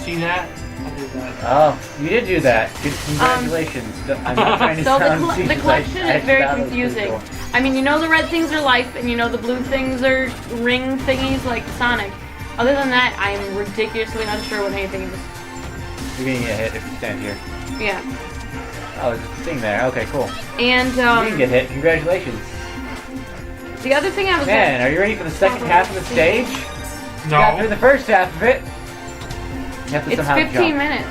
See that? I did that. Oh, you did do that. Good, congratulations. I'm not trying to So sound the cheesy, collection but is very that was pretty confusing. cool. I mean, you know the red things are life, and you know the blue things are ring thingies like Sonic. Other than that, I am ridiculously unsure what anything is. You're gonna get hit if you stand here. Yeah. Oh, there's a thing there. Okay, cool. And You didn't get hit. Congratulations. the other thing I was Man, are you ready for the second half of the stage? You got through No. the first half of it. You have to it's somehow 15 jump. minutes.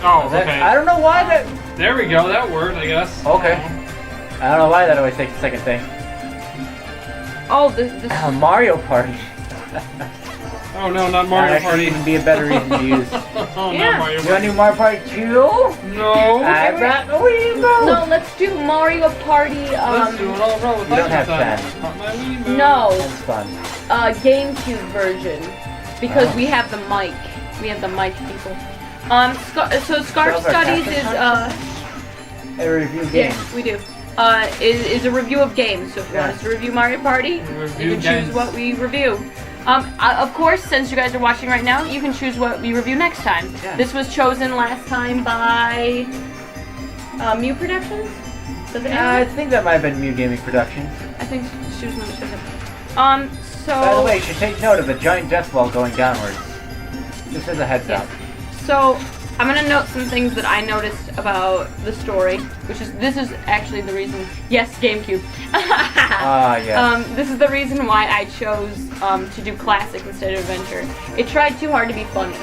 Oh, That- okay. I don't know why that... There we go. That worked, I guess. Okay. I don't know why that always takes the second thing. Oh, the Mario Party. Oh no, not Mario That Party. actually even be a better reason to use. Oh, Yeah. not Mario You want Party. to do Mario Party 2? No. I brought the Wiimote. no, let's do Mario Party. Let's do it all wrong with You don't have time. time. Not my Wiimote. No, That's fun. GameCube version because Oh. we have the mic. We have the mic, people. So Scarf Those are Studies Catholic is I review yeah, games. we do. is a review of games. So if you want us to review Mario Party, Review you can choose games. what we review. Of course, since you guys are watching right now, you can choose what we review next time. Yeah. This was chosen last time by Mew Productions. Does it I think that might have been Mew Gaming Productions. I think she was the one who said that. So. By the way, you should take note of a giant death wall going downwards. Just as a heads up. So, I'm gonna note some things that I noticed about the story, this is actually the reason. Yes, GameCube. Yeah. This is the reason why I chose to do classic instead of adventure. It tried too hard to be funny,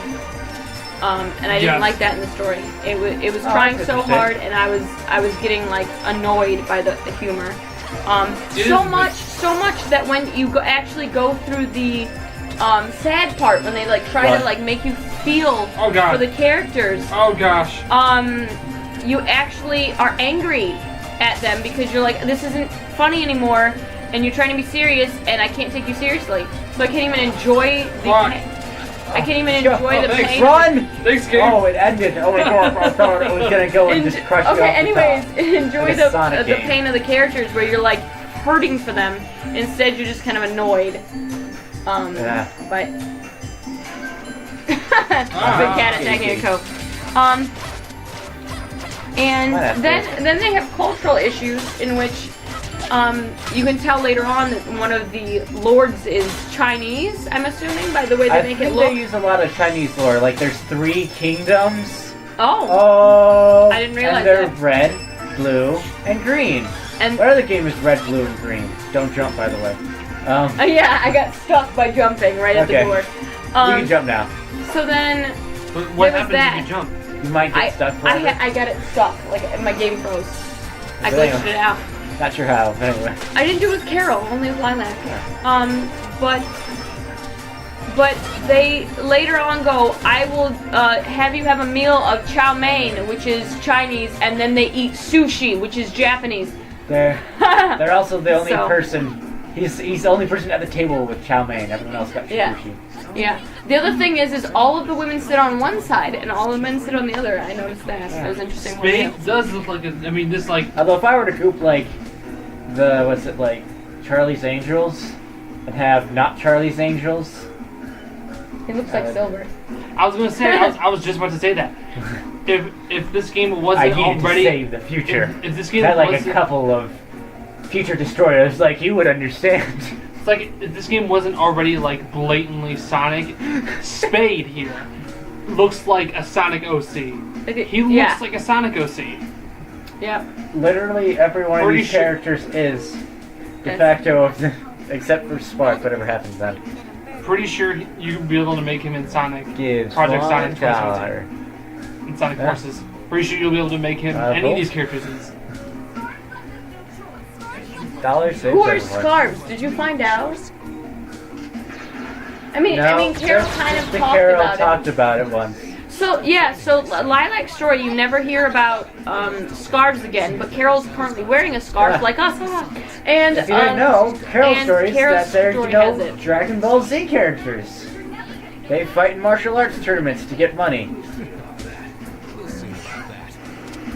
and I didn't Yes. like that in the story. It was Oh, trying that's so interesting. hard, and I was getting like annoyed by the humor. So much that when you actually go through the sad part, when they like try What? to like make you feel Oh, God. for the characters, Oh gosh. you actually are angry at them because you're like, this isn't funny anymore, and you're trying to be serious, and I can't take you seriously, so I can't even enjoy the Fuck. I can't even enjoy the thanks, pain. Run! Thanks, Gabe. Oh, it ended. Oh my god, I thought it was gonna go and just crush you Okay, off the anyways, top. enjoy Like a the Sonic game. pain of the characters where you're like hurting for them. Instead, you're just kind of annoyed. Yeah. But big cat attacking a coat. And Might have then they have cultural issues in which you can tell later on that one of the lords is Chinese. I'm assuming by the way they I make think it look. they use a lot of Chinese lore. Like, there's 3 kingdoms. Oh, Oh. I didn't realize And they're that. red, blue, and green. and What other game is red, blue, and green? Don't jump, by the way. yeah, I got stuck by jumping right at the Okay. door. You can jump now. So then But what there was happens that. if you jump? You might get stuck for it. I got it stuck. Like my game froze. I Really? glitched it out. Not sure how, but anyway. I didn't do it with Carol, only with Lilac. But they later on go, I will have you have a meal of chow mein, which is Chinese, and then they eat sushi, which is Japanese. They're also the only So- person. He's the only person at the table with chow mein. Everyone else got Yeah. sushi. Yeah. The other thing is all of the women sit on one side and all of the men sit on the other. I noticed that. That was interesting. Spade does look like I mean, this like Although if I were to group like like Charlie's Angels and have not Charlie's Angels. It looks like silver. I was gonna say. I was just about to say that. If this game I wasn't needed already to save the future. if this game Had like a wasn't, couple of future destroyers, like you would understand. it's like if this game wasn't already like blatantly Sonic, Spade here looks like a Sonic OC. He looks like a Sonic OC. Yeah. Literally every one of Pretty these sure- characters is de facto of the, except for Spark, whatever happens then. Pretty sure you'd be able to make him in Sonic Gives Project Sonic $1. in Sonic Yeah. Forces. Pretty sure you'll be able to make him any cool. of these characters. Dollar saves Who are everyone. scarves? Did you find out? I mean, Carol just- kind just of the talked Carol about talked it. about it once. So yeah, so Lilac's story, you never hear about scarves again, but Carol's currently wearing a scarf Yeah. like us. And If you didn't know, Carol's and story is Carol's that they're, story has it. Dragon Ball Z characters. They fight in martial arts tournaments to get money.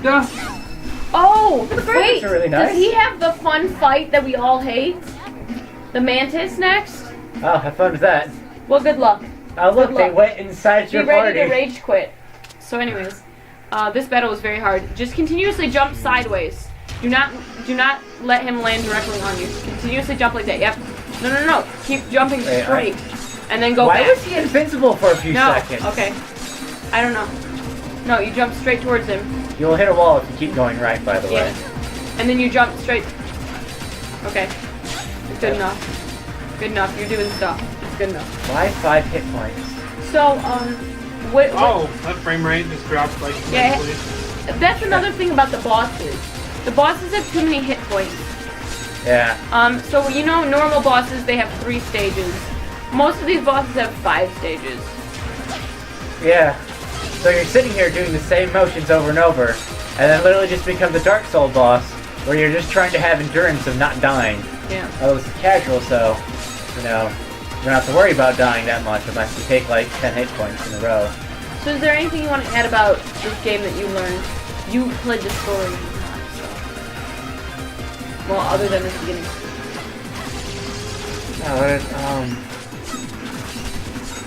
Yeah. Oh, The wait, graphics are really nice. does he have the fun fight that we all hate? The Mantis next? Oh, have fun with that. Well, good luck. Oh, look, Good they luck. went inside Be your ready party. to rage quit. So anyways, this battle was very hard. Just continuously jump sideways. Do not let him land directly on you. Continuously jump like that. Yep. No. Keep jumping Wait, straight. And then go Why back. was he invincible for a few No. seconds? Okay. I don't know. No, you jump straight towards him. You'll hit a wall if you keep going right, by the Yeah. way. And then you jump straight. Okay. Good enough. Good enough. You're doing stuff. It's good enough. Why 5 hit points? So, what Oh, that frame rate just dropped like. Yeah. immensely. that's another thing about the bosses. The bosses have too many hit points. Yeah. So you know, normal bosses, they have 3 stages. Most of these bosses have 5 stages. Yeah. So you're sitting here doing the same motions over and over, and then literally just become the Dark Soul boss, where you're just trying to have endurance of not dying. Yeah. Although it's casual, so, you know, you don't have to worry about dying that much unless you take like 10 hit points in a row. So is there anything you want to add about this game that you learned? You played the story. Well, other than this beginning.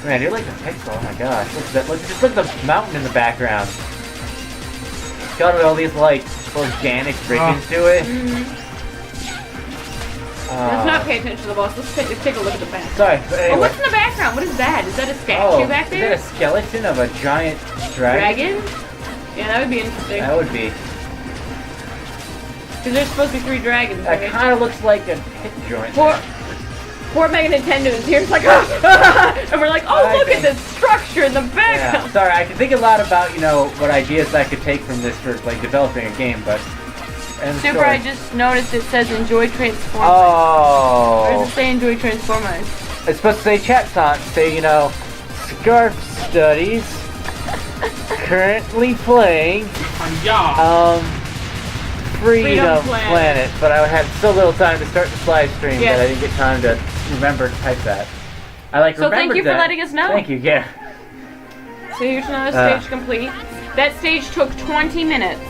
Man, you're like a pixel. Oh my gosh. Look at that. Just look at the mountain in the background. It's got all these, like, organic ridges to it. Let's not pay attention to the boss. Let's take a look at the back. Sorry, but anyway. Oh, what's in the background? What is that? Is that a statue back there? Is that a skeleton of a giant dragon? Yeah, that would be interesting. That would be. Because there's supposed to be 3 dragons, That right? kind of looks like a hip joint. Poor Mega Nintendo is here. It's like, and we're like, oh, look at this structure in the background. Yeah, sorry, I can think a lot about, you know, what ideas I could take from this for, like, developing a game, but... Super, I just noticed it says enjoy Transformers. Oh. Or does it say enjoy Transformers? It's supposed to say chat song, say, you know, Scarf Studies, currently playing, Freedom Planet, but I had so little time to start the live stream that I didn't get time to remember to type that. So thank you for letting us know. Thank you, yeah. So here's another stage complete. That stage took 20 minutes.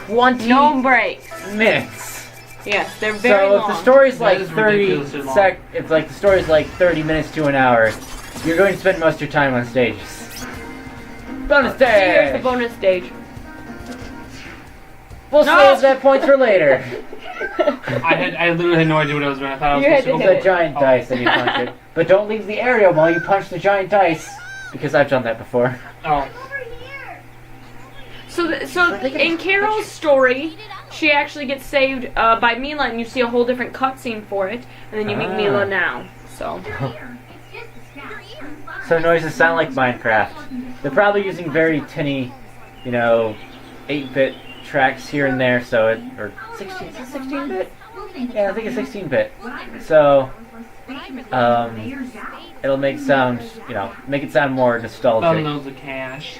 20 no breaks. minutes. Yes, they're very long. So if the story's like That is 30 ridiculously if like the story's like 30 minutes to an hour, you're going to spend most of your time on stages. Bonus So stage. here's the bonus stage. We'll save that point for later. I literally had no idea what I was doing. I thought I was You had supposed to to hit It's a giant dice and you punch it. But don't leave the area while you punch the giant dice. Because I've done that before. Oh. So in Carol's story, she actually gets saved by Mila, and you see a whole different cutscene for it, and then you meet Mila now. So. So noises sound like Minecraft. They're probably using very tinny, you know, 8-bit tracks here and there, so it, or 16, is it 16-bit? Yeah, I think it's 16-bit. So, it'll make sound, you know, make it sound more nostalgic. Bundles of cash.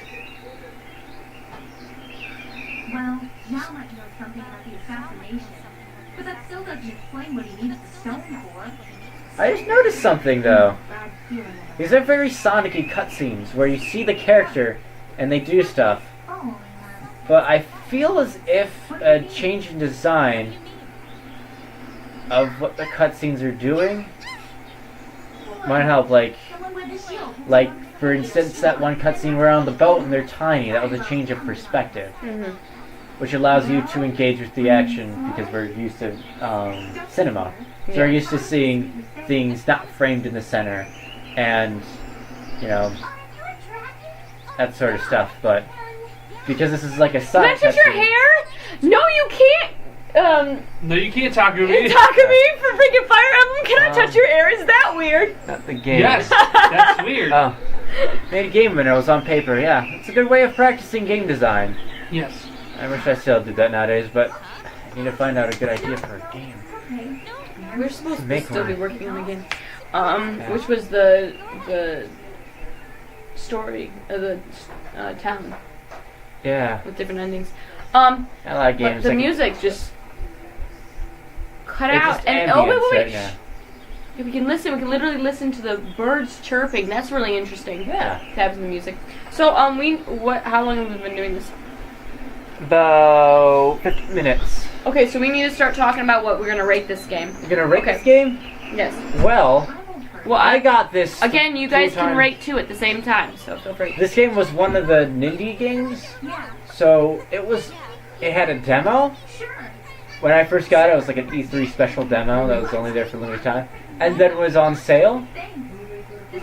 Well, now I might know something about the assassination. But that still doesn't explain what he needs the stone for. I just noticed something, though. Bad feeling. These are very Sonic-y cutscenes, where you see the character, and they do stuff. Oh, But I feel as if a change in design of what the cutscenes are doing might help. someone with a shield. Like for instance, that one cutscene where on the boat and they're tiny. That was a change of perspective, which allows you to engage with the action because we're used to cinema. So we're used to seeing things not framed in the center, and you know that sort of stuff. But because this is like a side Can I touch your hair? No, you can't. No, you can't talk to me. Talk to me for freaking Fire Emblem. Can I touch your hair? Is that weird? Not the game. Yes, that's weird. Oh. Made a game when it was on paper, yeah. It's a good way of practicing game design. Yes. I wish I still did that nowadays, but I need to find out a good idea for a game. We're supposed to Make still be one. working on a game. Which was the story of the town Yeah. with different endings. I like But games. the like- music just cut it's out. just And ambience, wait. yeah. Yeah, we can listen. We can literally listen to the birds chirping. That's really interesting. Yeah. Tabs in the music. So how long have we been doing this? About 15 minutes. Okay, so we need to start talking about what we're gonna rate this game. You're gonna rate Okay. this game? Yes. Well, Well, I got this. again, you guys can full-time- rate two at the same time, so feel free. This game was one of the Nindy games, so it had a demo. When I first got it, it was like an E3 special demo that was only there for a limited time. And then it was on sale.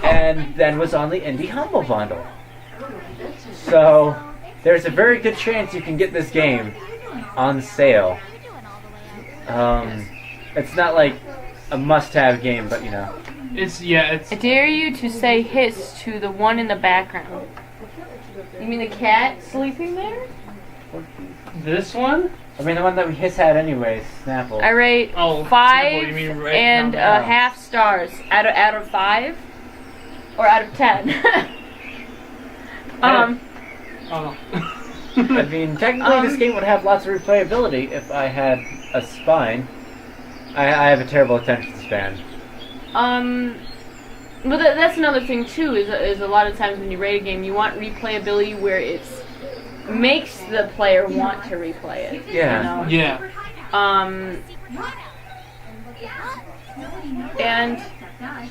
And then was on the Indie Humble Bundle. So, there's a very good chance you can get this game on sale. It's not like a must-have game, but you know. I dare you to say hiss to the one in the background. You mean the cat sleeping there? This one? I mean, the one that we had anyways, Snapple. I rate Oh, 5 Snapple, you mean right and now. a half stars out of 5 or out of 10. Oh. I mean, technically this game would have lots of replayability if I had a spine. I have a terrible attention span. But that's another thing too. Is a lot of times when you rate a game, you want replayability where it makes the player want to replay it. Yeah. You know? Yeah. And I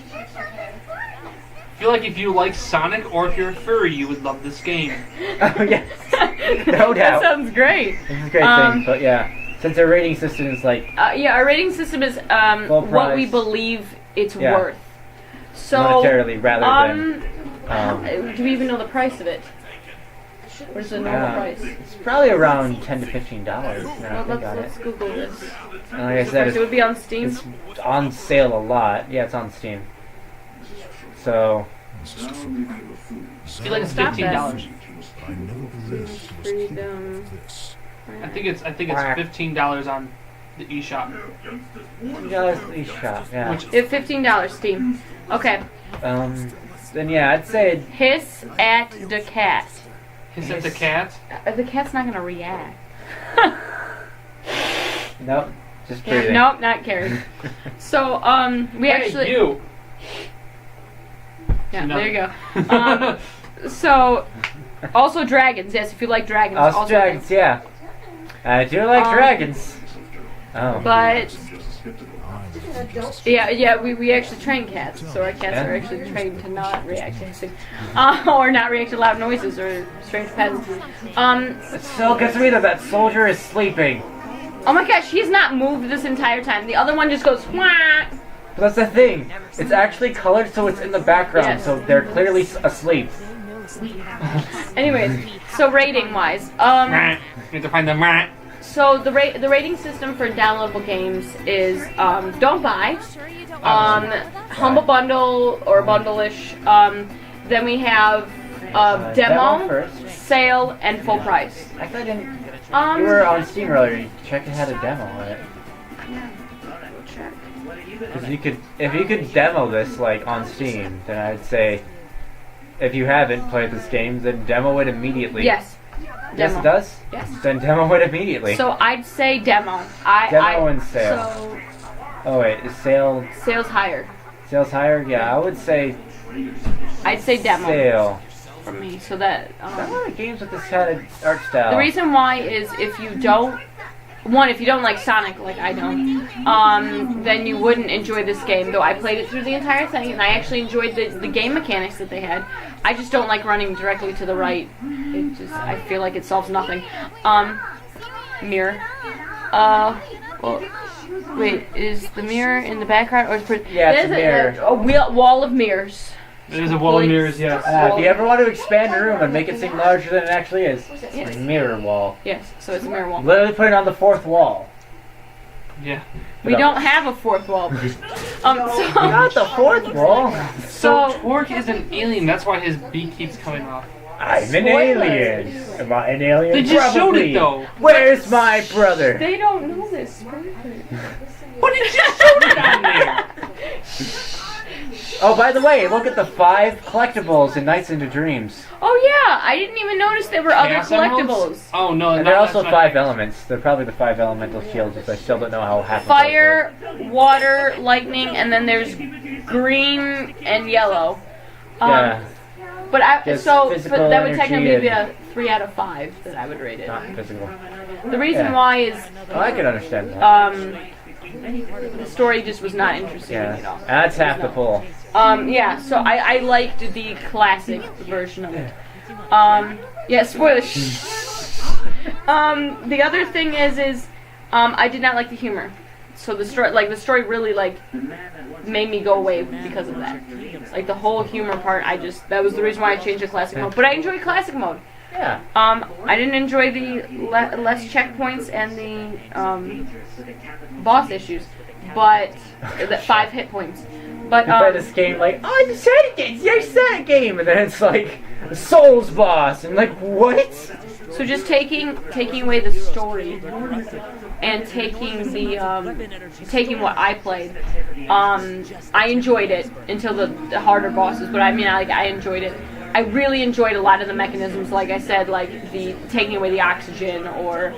feel like if you like Sonic or if you're a furry, you would love this game. Oh yes, no that doubt. sounds great. It's a great thing, but yeah, since our rating system is like Yeah, our rating system is Full what we price. believe it's Yeah. worth. So, monetarily rather than. do we even know the price of it? What is the normal Yeah. price? It's probably around $10 to $15. Now I Well, think on let's it. Google this. And like I said, It would be on Steam. it's on sale a lot. Yeah, it's on Steam. So I feel like it's Stop $15. Freedom. I think it's $15 on the eShop. $15 each shop. Yeah. Which It's $15 Steam. Okay. Then yeah, I'd say Hiss at the cat. Hiss at the cat. The cat's not gonna react. nope. Just Yeah, breathing. nope, not caring. So, we actually. Hey, you. Yeah, No. there you go. So, also dragons. Yes, if you like dragons. Also dragons, yeah. I do like dragons. Oh. But yeah, we actually train cats, so our cats Yeah. are actually trained to not react to hissing, or not react to loud noises or strange pets. It still gets me that soldier is sleeping. Oh my gosh, he's not moved this entire time. The other one just goes wah. But that's the thing. It's actually colored so it's in the background, Yes. so they're clearly asleep. Anyways, so rating wise, You have to find the so the rating system for downloadable games is don't buy, humble bundle or bundle-ish. Then we have demo, first. sale, and full price. Actually, I didn't. You were on Steam earlier. You checked it had a demo on it. Because if you could demo this like on Steam, then I'd say, if you haven't played this game, then demo it immediately. Yes. Yes, Demo. it does. Yes. Then demo it immediately. So I'd say demo. Demo and sale. So Oh wait, is sales higher. higher? Yeah, I would say I'd say demo sale. for me. So that There's a lot of games with this kind of art style. the reason why is if you don't like Sonic like I don't, then you wouldn't enjoy this game. Though I played it through the entire thing and I actually enjoyed the game mechanics that they had. I just don't like running directly to the right. I feel like it solves nothing. Mirror. Well, wait, is the mirror in the background or is Yeah, it's a mirror. A wall of mirrors. There's a wall of mirrors, yes. If you ever want to expand a room and make it seem larger than it actually is, it's Yes. a mirror wall. Yes, so it's a mirror wall. Literally put it on the fourth wall. Yeah. We don't have a fourth wall. Not the fourth wall. So Torque is an alien. That's why his beak keeps coming off. I'm an Spoilers. alien. Am I an alien? They just showed Probably. it though. Where's my brother? They don't know this. But it just showed it on there. Oh, by the way, look at the 5 collectibles in Nights into Dreams. Oh yeah, I didn't even notice there were other Chaos Emeralds? collectibles. Oh no, And they're that's also not- 5 elements. They're probably the 5 elemental shields, which I still don't know how half of Fire, water, lightning, and then there's green and yellow. those were. Yeah, But Just but physical that would energy technically be and- a 3 out of 5 that I would rate it. not physical. The reason Yeah. why is Oh, I can understand that. the story just was not interesting. Yeah, You know. that's half the pull. Yeah, so I liked the classic version of it. Yeah, spoilers. The other thing is I did not like the humor. So the story really made me go away because of that. Like the whole humor part, that was the reason why I changed to classic mode. But I enjoyed classic mode. Yeah. I didn't enjoy the less checkpoints and the boss issues, but the 5 hit points. But You play this game like, oh, you said it game, and then it's like a Souls boss, and like, what? so just taking away the story and taking what I played, I enjoyed it until the harder bosses. But I mean, I enjoyed it. I really enjoyed a lot of the mechanisms, like I said, like the taking away the oxygen or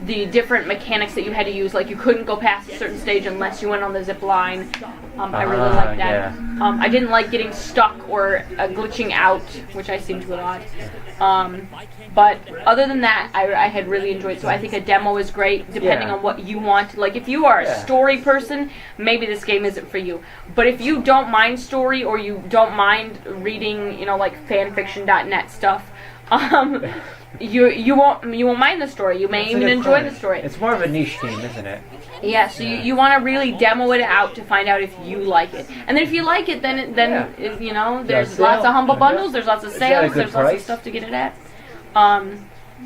the different mechanics that you had to use. Like you couldn't go past a certain stage unless you went on the zip line. I really liked that. Yeah. I didn't like getting stuck or glitching out, which I seem to a lot. But other than that, I had really enjoyed it. So I think a demo is great, depending Yeah. on what you want. Like if you are a story person, maybe this game isn't for you. But if you don't mind story or you don't mind reading, you know, like fanfiction.net stuff, you won't mind the story. You may It's a even good enjoy point. the story. It's more of a niche game, isn't it? Yeah, so you want to really demo it out to find out if you like it, and then if you like it, then you know there's sale. lots of humble bundles, there's lots of Is that a sales, good there's lots of price? stuff to get it at.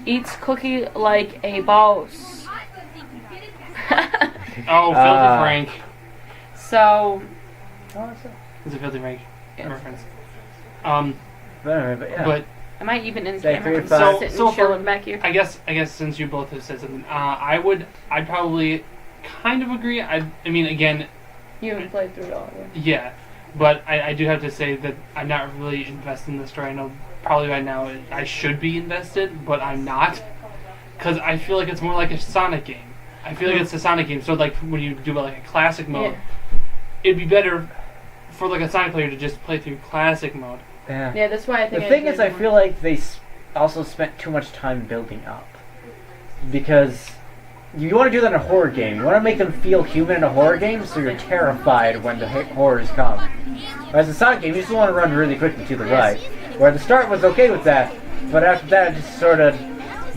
Eats cookie like a boss. Oh, Filthy Frank. So It's a Filthy Frank Yeah. reference. But yeah. But am I even in Say camera? 3 I'm to 5. sitting So and for- chilling back here. I guess since you both have said something, I'd probably kind of agree. I mean, again, You haven't played through it all. Yeah. yeah, but I do have to say that I'm not really invested in the story. I know probably by now I should be invested, but I'm not, because I feel like it's more like a Sonic game. I feel like it's a Sonic game. So like when you do like a classic mode, it'd be better for like a Sonic player to just play through classic mode. Yeah, that's why I think. The thing is, I feel like they also spent too much time building up. Because you want to do that in a horror game. You want to make them feel human in a horror game, so you're terrified when the horrors come. Whereas a Sonic game, you just want to run really quickly to the right. Where the start was okay with that, but after that, it just sort of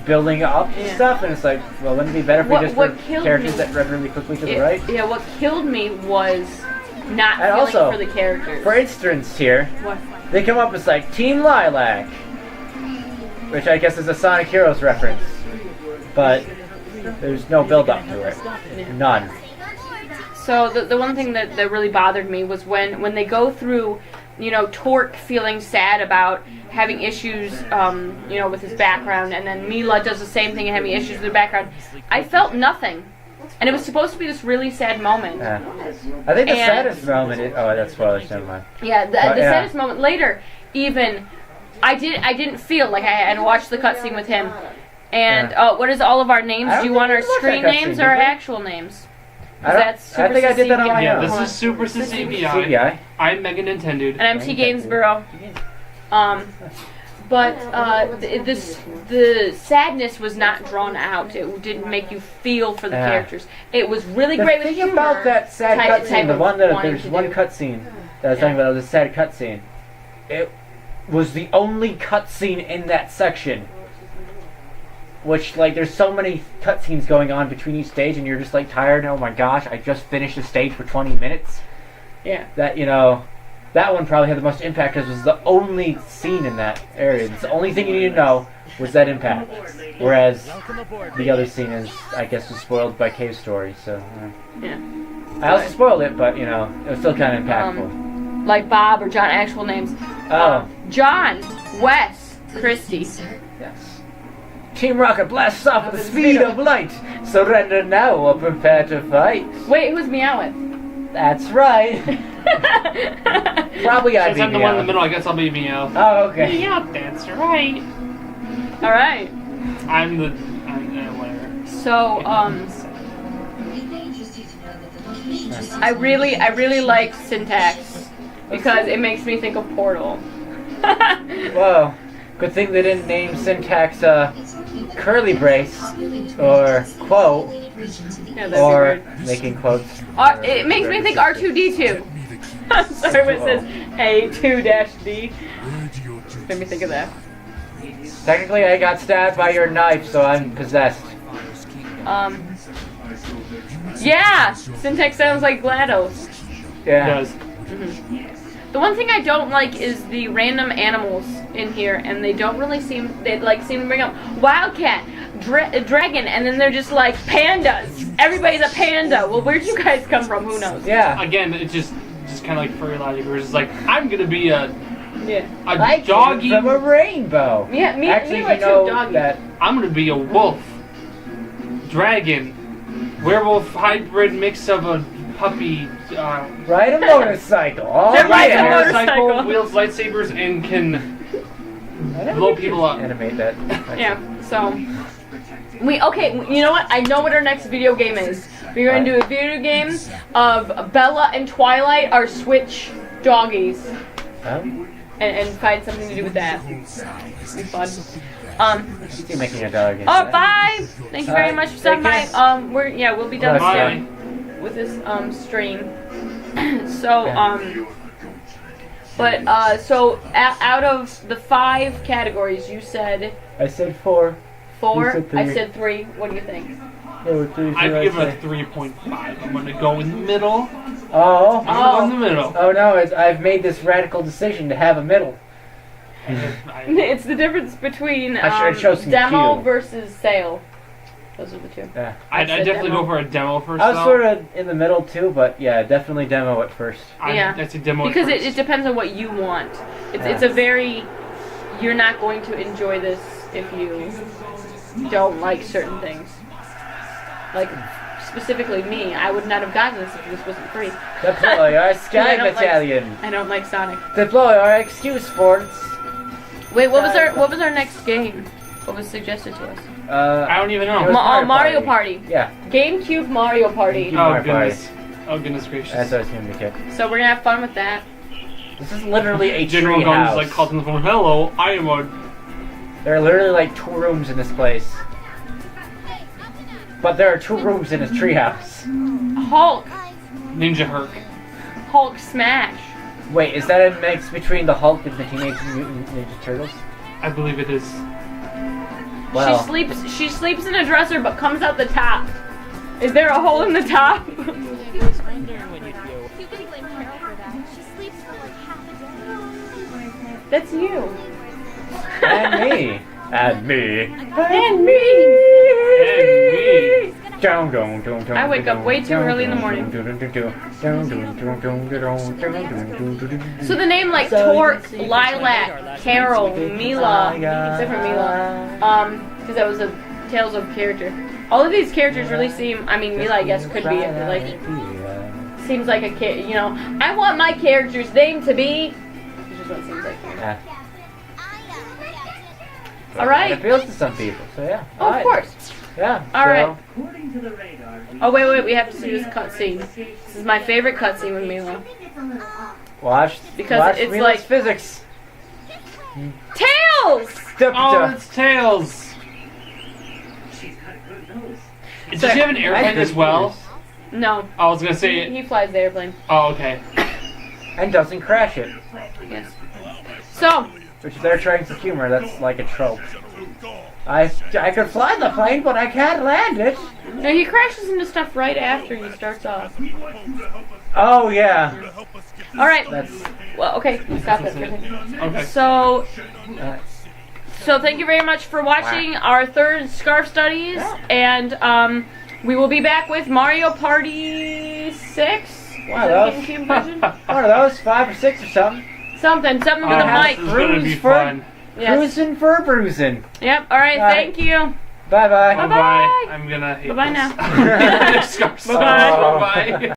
building up and stuff, and it's like, well, wouldn't it be better if we just what put killed characters me- that run really quickly to the right? Yeah, what killed me was not And feeling also, for the characters. For instance here, What? they come up with like Team Lilac, which I guess is a Sonic Heroes reference, but there's no build up to it. None. So the one thing that really bothered me was when they go through, you know, Torque feeling sad about having issues, you know, with his background, and then Mila does the same thing and having issues with her background. I felt nothing. And it was supposed to be this really sad moment. Yeah. I think the And- saddest moment is... Oh, that's spoilers, never mind. Yeah, the But, yeah. saddest moment later, even, I didn't feel like I had watched the cutscene with him. And what is all of our names? I don't Do you want our think we watched screen that cutscene, names did or our we? actual names? I don't- That's I think I did that on my Yeah, own. this Hold is Super CCVI. CGI. I'm Mega Nintendude. And I'm T. Gainsborough. But the sadness was not drawn out. It didn't make you feel for the Yeah. characters. It was really The great with thing humor. about that sad type cutscene, the of one that wanting there's to one do. cutscene that I was talking about, it was a sad cutscene. It was the only cutscene in that section. Which, like, there's so many cutscenes going on between each stage, and you're just like tired. Oh my gosh, I just finished a stage for 20 minutes. Yeah. That, you know, that one probably had the most impact because it was the only scene in that area. It's the only thing you need to know was that impact. Whereas the other scene is, I guess, was spoiled by Cave Story. So Yeah. I also spoiled it, but you know, it was still kind of impactful. Like Bob or John, actual names. John, Wes, Christy. Yes. Team Rocket blasts off at the speed of light. Surrender now or prepare to fight. Wait, who's Meowth? That's right. Probably I Since I'm the one in the middle, I guess I'll be Meow. Oh, okay. Yeah, that's right. All right. I'm whatever. So, I really like Syntax because it makes me think of Portal. Whoa. Good thing they didn't name Syntax curly brace or quote Yeah, that'd be or weird. making quotes. It makes me think R2D2. I'm sorry, when it says A2-D. Made me think of that. Technically, I got stabbed by your knife, so I'm possessed. Yeah, Syntax sounds like GLaDOS. Yeah. Does. The one thing I don't like is the random animals in here, and they don't really seem to bring up Wildcat, Dragon, and then they're just like pandas. Everybody's a panda. Well, where'd you guys come from? Who knows? Yeah. Again, it's just kind of like furry logic, where it's just like, I'm gonna be a I doggy. came from a rainbow. Yeah, me Actually, like you know too, doggy. that. I'm gonna be a wolf, dragon, werewolf hybrid mix of a puppy. Ride a motorcycle. Oh, That rides a yeah. motorcycle. Wields lightsabers, and can I never blow did people up. Animate that. Yeah. So Okay, you know what? I know what our next video game is. We're going to do a video game of Bella and Twilight are Switch doggies. And find something to do with that. It'll be fun. You're making a dog. Oh, bye! Thank you very much for stopping by. We'll be done Bye. soon with this stream. So out of the 5 categories, you said I said 4. 4. You said 3. I said 3. What do you think? I'd give it a 3.5. I'm gonna go in the middle. Oh. I'm gonna go in the middle. Oh no! I've made this radical decision to have a middle. It's the difference between I should've chosen demo Q. versus sale. Those are the 2. Yeah. I'd said definitely demo. go for a demo first. I was though. sort of in the middle too, but yeah, definitely demo it first. I'd say demo Because first. it depends on what you want. It's Yeah. it's a very you're not going to enjoy this if you don't like certain things. Like specifically me, I would not have gotten this if this wasn't free. Deploy our I Sky don't like- Battalion. I don't like Sonic. Deploy our excuse forts. Wait, what was our next game? What was suggested to us? I don't even It know. was Mario Party. Yeah. GameCube Mario Party. Mario Oh goodness. Oh goodness gracious. That's what I was going to get. So we're gonna have fun with that. This is literally a General tree Guns house. like calls on the phone. Hello, I am a. There are literally like 2 rooms in this place. But there are 2 rooms in this tree house. Hulk. Ninja Herc. Hulk smash. Wait, is that a mix between the Hulk and the Teenage Mutant Ninja Turtles? I believe it is. Well, She sleeps in a dresser but comes out the top. Is there a hole in the top? I was wondering when you'd go. You can blame Carol for that. She sleeps for like half a day. That's you. and me. And me. And me. And me. I wake up way too early in the morning. So the name like Torque, Lilac, Carol, Mila, except for Mila, because that was a Tales of character. All of these characters really seem. I mean, Mila, I guess, could be like. Seems like a kid. You know, I want my character's name to be. Which is what it seems like. Yeah. All right. It appeals to some people, so yeah. Oh, of Alright. course. Yeah. All right. According to the radar, Oh wait, we have to see this cutscene. This is my favorite cutscene with Mila. Watch. Because watch it's Mila's like- physics. Tails. Oh, it's Tails. she's got a good nose. Does she have an airplane as well? No, I was gonna say. he flies the airplane. Oh, okay. And doesn't crash it. Yes. So, Which they're trying to humor. That's like a trope. I could fly the plane, but I can't land it. no, he crashes into stuff right after he starts off. Oh yeah. All right. That's. Well, okay. Stop it. Okay. So, Uh, so thank you very much for watching our 3rd Scarf Studies, and we will be back with Mario Party 6. One of those. GameCube version? One of those, 5 or 6 or something. Something for the Oh, mic. This is gonna be Cruise for- fun. Yes. Cruising for bruising. Yep. All right. All right. Thank you. Bye bye. Bye Bye-bye. I'm gonna hate Bye-bye this. now. Scarf Bye-bye. Bye bye.